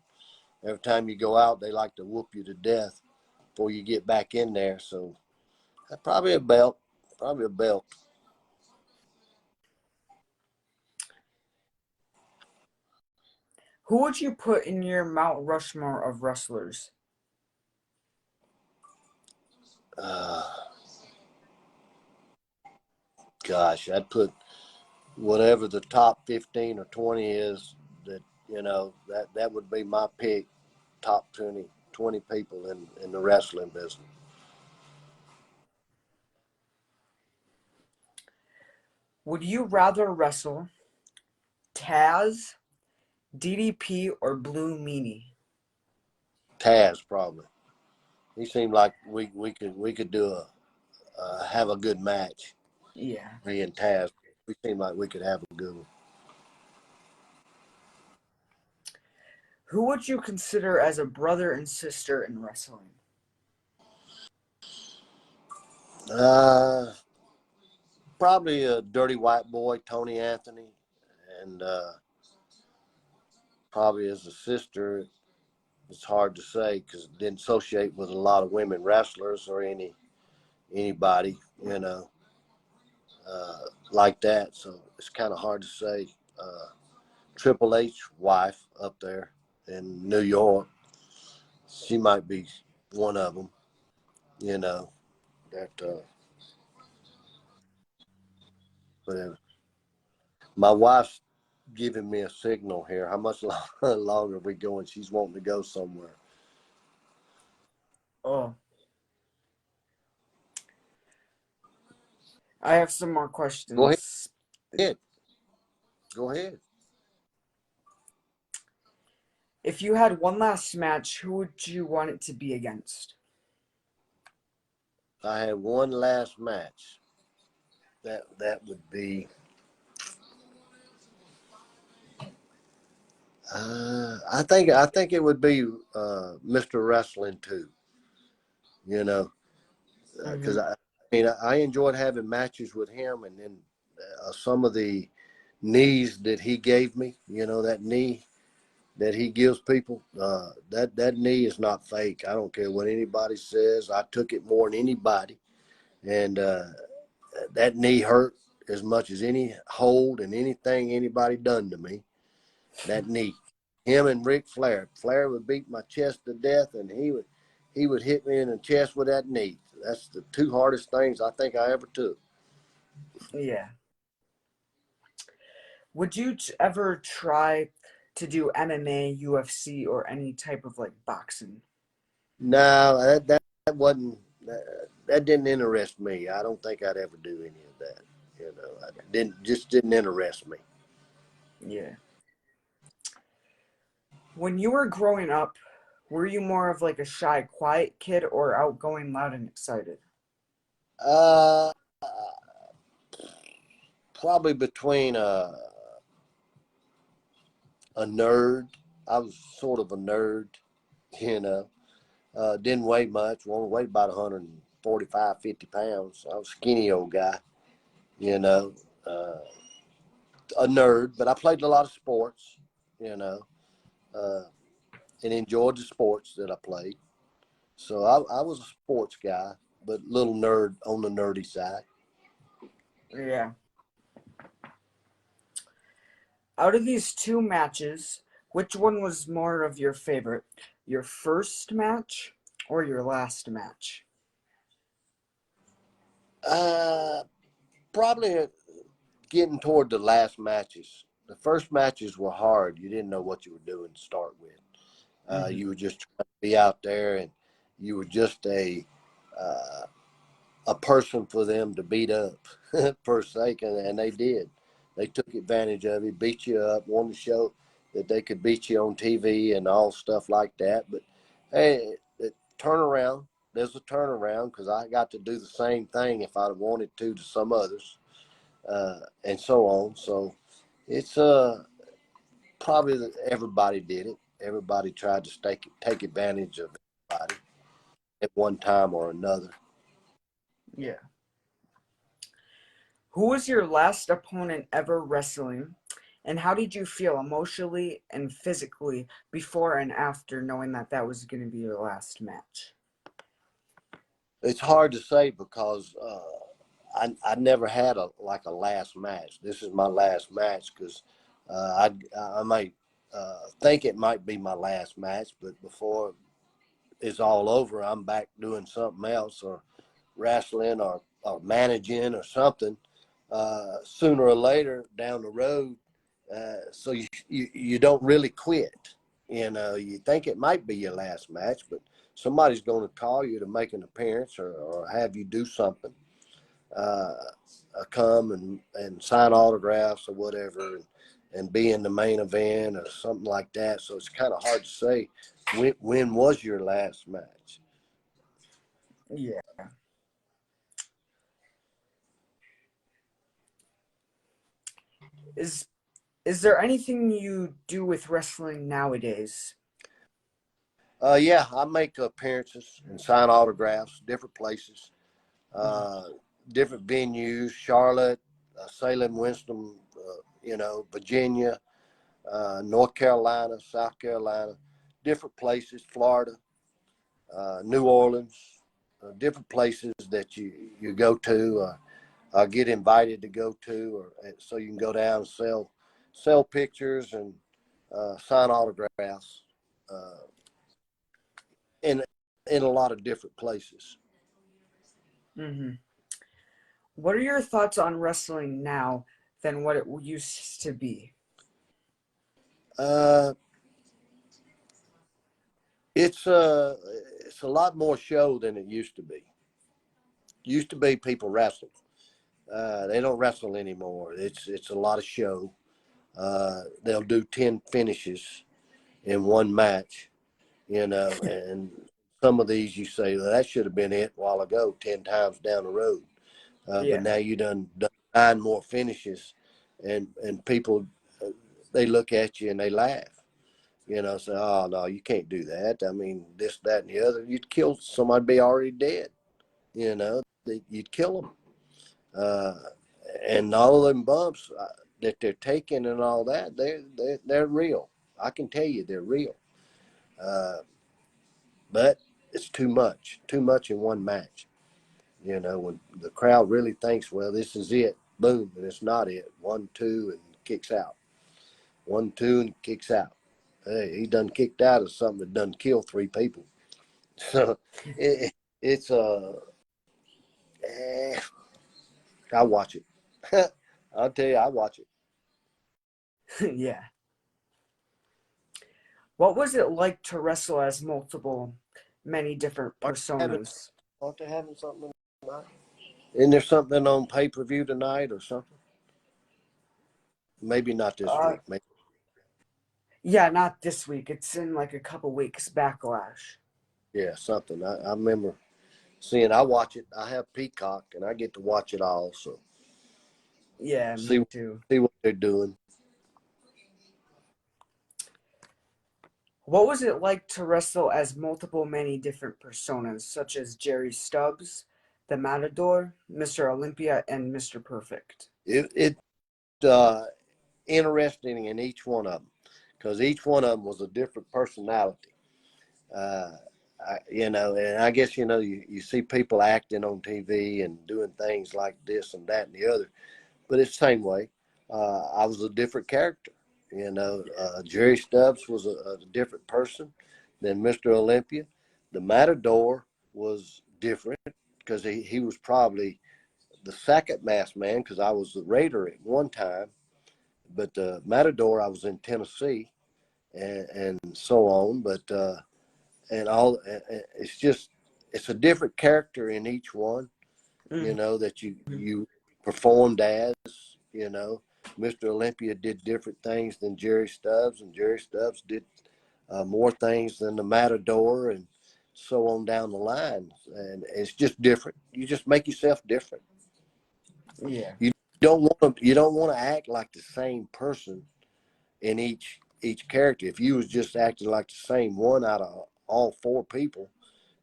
every time you go out, they like to whoop you to death before you get back in there. So probably a belt, probably a belt. Who would you put in your Mount Rushmore of wrestlers? Uh, Gosh, I'd put whatever the top 15 or 20 is that, you know, that would be my pick, top 20 people in the wrestling business. Would you rather wrestle Taz, DDP, or Blue Meanie? Taz probably. He seemed like we could do have a good match. Yeah. Me and Taz, we seemed like we could have a good one. Who would you consider as a brother and sister in wrestling? Probably a dirty white boy, Tony Anthony, and probably as a sister. It's hard to say because it didn't associate with a lot of women wrestlers or anybody, you know, like that. So it's kind of hard to say. Triple H wife up there in New York, she might be one of them, you know, that whatever. My wife's giving me a signal here. How much longer are we going? She's wanting to go somewhere. Oh, I have some more Go questions. ahead. Go ahead. If you had one last match, who would you want it to be against? I had one last match. That would be. I think it would be Mr. Wrestling too. You know, because Mm-hmm. I mean I enjoyed having matches with him, and then some of the knees that he gave me. You know, that knee that he gives people. That knee is not fake. I don't care what anybody says. I took it more than anybody, and that knee hurt as much as any hold and anything anybody done to me. That knee. Him and Ric Flair. Flair would beat my chest to death, and he would hit me in the chest with that knee. That's the two hardest things I think I ever took. Yeah. Would you ever try to do MMA, UFC, or any type of like boxing? No, that wasn't that didn't interest me. I don't think I'd ever do any of that. You know, I didn't interest me. Yeah. When you were growing up, were you more of like a shy, quiet kid or outgoing, loud, and excited? Uh, Probably between a nerd. I was sort of a nerd, you know. Didn't weigh much. Only weighed about 145, 50 pounds. I was a skinny old guy, you know. A nerd, but I played a lot of sports, you know, uh, and enjoyed the sports that I played. So I was a sports guy, but little nerd on the nerdy side. Yeah. Out of these two matches, which one was more of your favorite? Your first match or your last match? Uh, Probably getting toward the last matches. The first matches were hard. You didn't know what you were doing to start with. Hmm. You were just trying to be out there, and you were just uh, a person for them to beat up per se, and they did. They took advantage of it, beat you up, wanted to show that they could beat you on TV and all stuff like that. But hey, turnaround. There's a turnaround because I got to do the same thing if I wanted to some others, and so on. So it's probably everybody did it. Everybody tried to take advantage of everybody at one time or another. Yeah. Who was your last opponent ever wrestling, and how did you feel emotionally and physically before and after knowing that that was going to be your last match? It's hard to say because I never had a last match. This is my last match because I might think it might be my last match, but before it's all over, I'm back doing something else or wrestling or managing or something. Sooner or later down the road, so you don't really quit. You know, you think it might be your last match, but somebody's going to call you to make an appearance or have you do something, uh, come and sign autographs or whatever, and be in the main event or something like that. So it's kind of hard to say when was your last match. Yeah. Is is there anything you do with wrestling nowadays? Yeah, I make appearances and sign autographs, different places, Mhm. uh, different venues, Charlotte, Salem, Winston, Virginia, North Carolina, South Carolina, different places, Florida, New Orleans, different places that you go to, get invited to go to, or so you can go down and sell pictures and sign autographs uh, in in a lot of different places. Hmm. What are your thoughts on wrestling now than what it used to be? Uh, it's a lot more show than it used to be. Used to be people wrestling. They don't wrestle anymore. It's a lot of show. They'll do 10 finishes in one match, and some of these you say, well, that should have been it a while ago, 10 times down the road. But Yeah. now you done 9 more finishes, and people, they look at you and they laugh. Say, oh, no, you can't do that. I mean, this, that, and the other. You'd kill somebody, be already dead. You'd kill them. Uh, and all of them bumps that they're taking and all that, they're real. I can tell you they're real. Uh, but it's too much in one match. When the crowd really thinks, well, this is it, boom, and it's not it. 1, 2, and kicks out. 1, 2, and kicks out. Hey, he done kicked out of something that done kill 3 people. So it's eh, I watch it. I'll tell you, I watch it. Yeah. What was it like to wrestle as many different Aren't they having, personas? aren't they having something tonight? Isn't there something on pay-per-view tonight or something? Maybe not this Uh, week. Maybe, yeah, not this week. It's in like a couple weeks. Backlash. yeah, something. I remember seeing. I watch it. I have Peacock, and I get to watch it all. So Yeah, see me too. see what they're doing. What was it like to wrestle as many different personas, such as Jerry Stubbs, the Matador, Mr. Olympia, and Mr. Perfect? It interesting in each one of them because each one of them was a different personality. Uh, and I guess you see people acting on TV and doing things like this and that and the other, but it's the same way. I was a different character. Jerry Stubbs was a different person than Mr. Olympia. The Matador was different because he was probably the second masked man because I was the Raider at one time. But the Matador, I was in Tennessee, and so on. But and all it's just it's a different character in each one, Mm-hmm. that you performed as. you know Mr. Olympia did different things than Jerry Stubbs, and Jerry Stubbs did more things than the Matador, and so on down the line. And it's just different. You just make yourself different. Yeah. You you don't want to act like the same person in each character. If you was just acting like the same one out of all four people,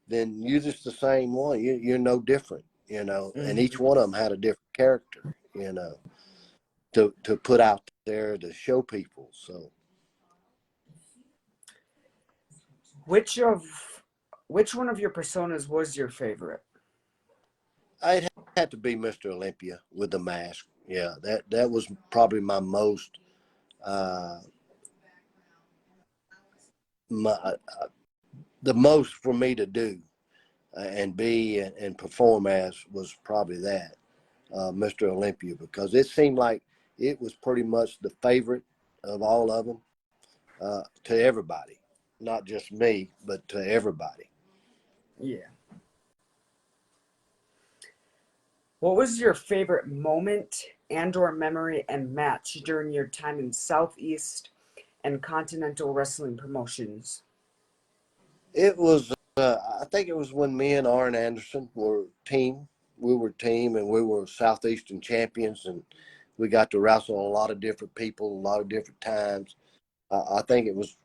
then you're just the same one. You're no different. And Mm-hmm. each one of them had a different character. To put out there to show people. So Which one of your personas was your favorite? it had to be Mr. Olympia with the mask. Yeah, that was probably my most uh, my the most for me to do and be and perform as was probably that Mr. Olympia, because it seemed like it was pretty much the favorite of all of them to everybody, not just me, but to everybody. Yeah. What was your favorite moment and or memory and match during your time in Southeast and Continental Wrestling promotions? It was, I think it was when me and Arn Anderson were team. We were team, and we were Southeastern champions, and we got to wrestle a lot of different people, a lot of different times. I think it was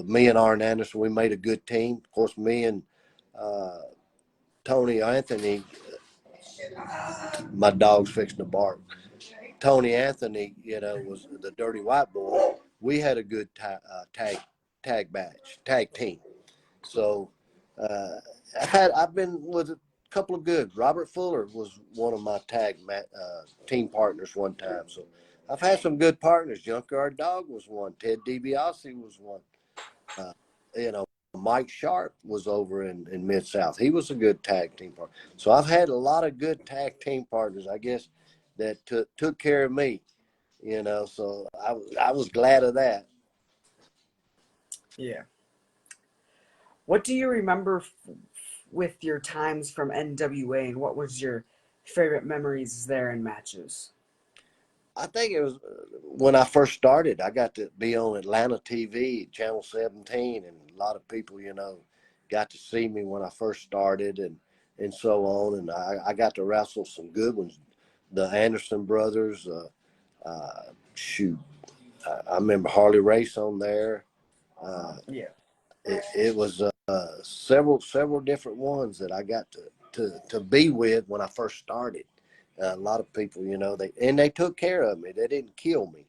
me and Arn Anderson. We made a good team. Of course, me and uh, Tony Anthony, my dog's fixing to bark. Tony Anthony, was the Dirty White Boy. We had a good tag team. So uh, I've been with a couple of good. Robert Fuller was one of my team partners one time. So I've had some good partners. Junkyard Dog was one. Ted DiBiase was one. Uh, you know, Mike Sharp was over in Mid South. He was a good tag team partner. So I've had a lot of good tag team partners, I guess, that took care of me. So I was glad of that. Yeah. What do you remember with your times from NWA, and what was your favorite memories there in matches? I think it was when I first started. I got to be on Atlanta TV, Channel 17, and a lot of people, got to see me when I first started, and so on. And I got to wrestle some good ones. The Anderson brothers, shoot, I remember Harley Race on there. Uh, Yeah. it was several different ones that I got to be with when I first started. A lot of people, they took care of me. They didn't kill me.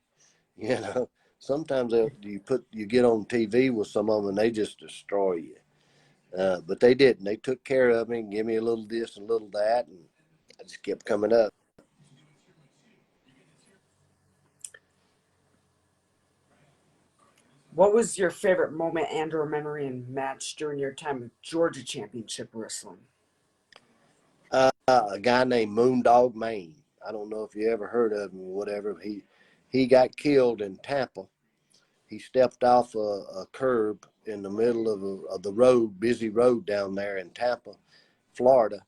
You know, sometimes you get on TV with some of them and they just destroy you. But they didn't. They took care of me and give me a little this and a little that, and I just kept coming up. What was your favorite moment and or memory and match during your time with Georgia Championship Wrestling? A guy named Moondog Maine. I don't know if you ever heard of him or whatever. He got killed in Tampa. He stepped off a curb in the middle of the road, busy road down there in Tampa, Florida,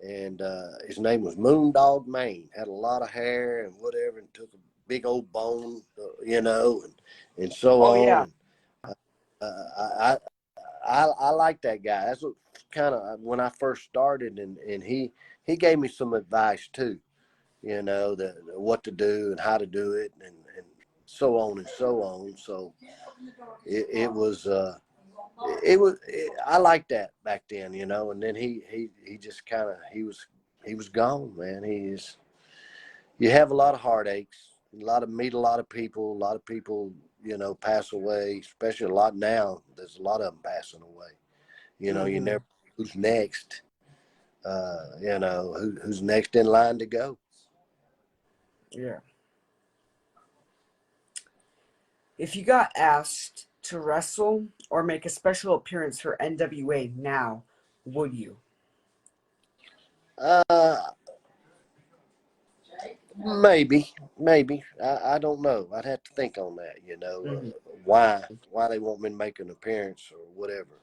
and his name was Moondog Maine. Had a lot of hair and whatever, and took a big old bone, and so Oh on. yeah. And I like that guy. That's what kind of when I first started, and he gave me some advice too. What to do and how to do it, and so on and so on. So it was I liked that back then, and then he just kind of he was gone, man. You have a lot of heartaches, meet a lot of people, pass away, especially a lot now. There's a lot of them passing away. You Mm-hmm. never who's next. Who's next in line to go. Yeah. If you got asked to wrestle or make a special appearance for NWA now, would you? Uh, Maybe. I don't know. I'd have to think on that. Hmm. Why they want me to make an appearance or whatever.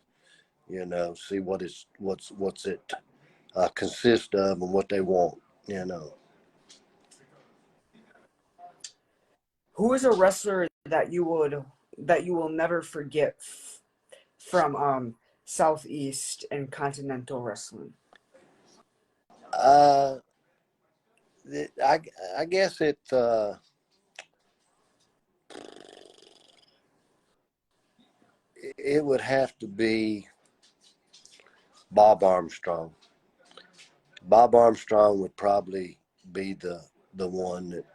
See what's it consist of and what they want. You know. Who is a wrestler that you will never forget from Southeast and Continental Wrestling? Uh, I I guess it would have to be Bob Armstrong. Bob Armstrong would probably be the one that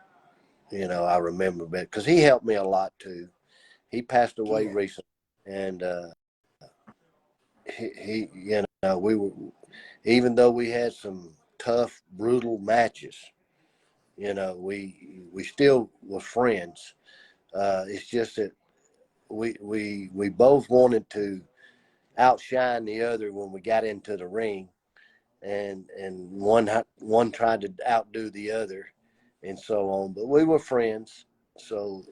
I remember because he helped me a lot too. He passed away Yeah. recently, and we were, even though we had some tough, brutal matches, we still were friends. It's just that we both wanted to outshine the other when we got into the ring, and one tried to outdo the other, and so on. But we were friends, so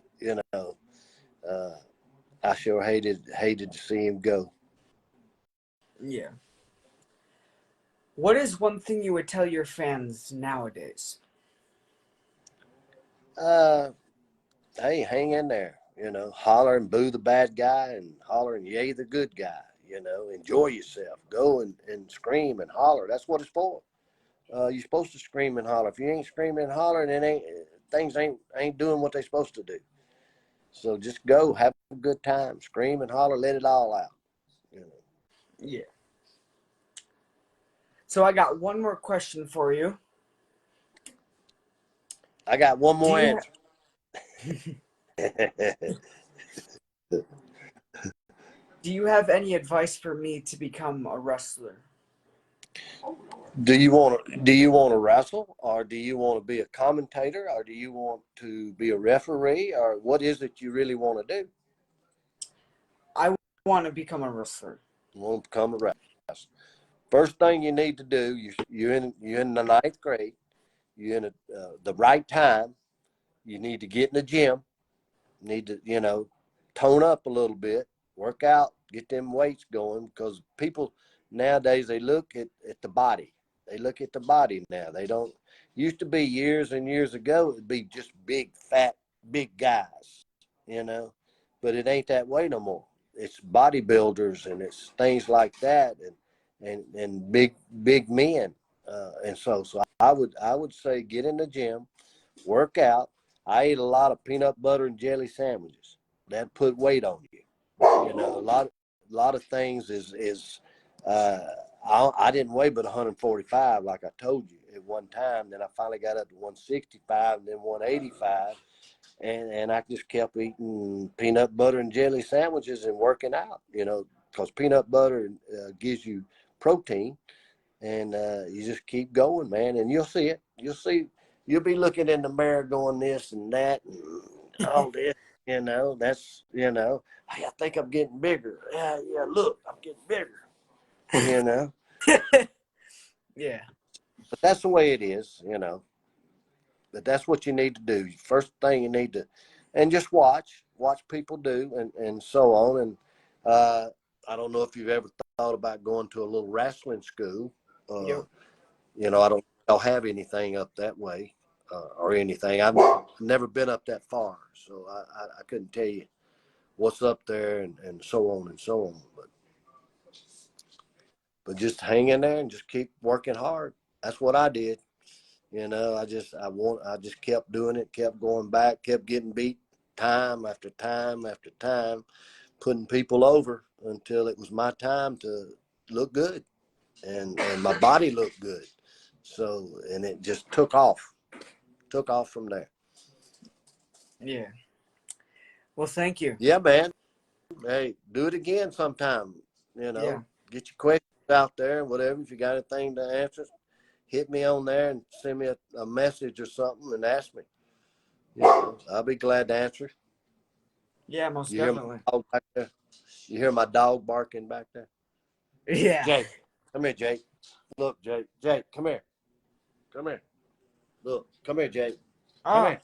uh, I sure hated to see him go. Yeah. What is one thing you would tell your fans nowadays? Uh, hey, hang in there. Holler and boo the bad guy, and holler and yay the good guy. Enjoy yourself. Go and scream and holler. That's what it's for. You're supposed to scream and holler. If you ain't screaming and hollering, things ain't doing what they're supposed to do. So just go, have a good time, scream and holler, let it all out. You know. Yeah. So I got one more question for you. I got one Do more you answer. do you have any advice for me to become a wrestler? Do you want to wrestle, or do you want to be a commentator, or do you want to be a referee, or what is it you really want to do? I want to become a wrestler. You want to become a wrestler. First thing you need to do, you're in the ninth grade. You're in the right time. You need to get in the gym. Need to tone up a little bit, work out, get them weights going, because people nowadays, they look at the body. They look at the body now. They don't. Used to be years and years ago, it'd be just big fat big guys, you know but it ain't that way no more. It's bodybuilders and it's things like that, and big men, and so I would say get in the gym, work out. I ate a lot of peanut butter and jelly sandwiches. That put weight on you. A lot of things is uh, I didn't weigh but 145, like I told you at one time. Then I finally got up to 165, and then 185, and I just kept eating peanut butter and jelly sandwiches and working out. Because peanut butter gives you protein, and you just keep going, man, and you'll see it. You'll be looking in the mirror going this and that and all this. That's hey, I think I'm getting bigger. Yeah, look, I'm getting bigger. You know, Yeah. but that's the way it is. But that's what you need to do. First thing you need to, and just watch people do, and so on. And I don't know if you've ever thought about going to a little wrestling school. Uh, Yep. I don't have anything up that way, or anything. I've never been up that far, so I couldn't tell you what's up there, and so on and so on. But just hang in there and just keep working hard. That's what I did. I just kept doing it, kept going back, kept getting beat time after time after time, putting people over until it was my time to look good, and my body looked good. So, and it just took off from there. Yeah. Well, thank you. Yeah, man. Hey, do it again sometime. You Yeah. know, get your questions out there and whatever. If you got anything to answer, hit me on there and send me a message or something and ask me. I'll be glad to answer. Yeah, most You hear my definitely. dog back there? You hear my dog barking back there? Yeah. Jake, come here, Jake. Look, Jake. Jake, come here. Come here. Look, come here, Jake. Come Oh, here.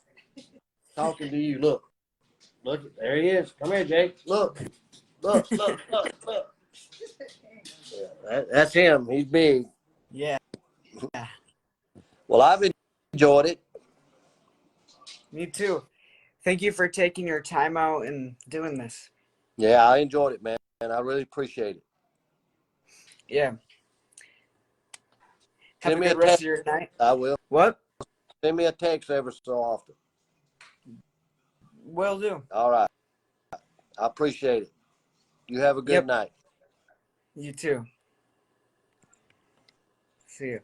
Talking to you. Look. Look. There he is. Come here, Jake. Look. Look. Look. Look. Look. Yeah, that's him. He's big. yeah. Well, I've enjoyed it. Me too. Thank you for taking your time out and doing this. Yeah, I enjoyed it, man. And I really appreciate it. Yeah. Have Send a me a good rest text. of your night. I will. What? Send me a text every so often. Will do. All right. I appreciate it. You have a good Yep. night. You too. See you.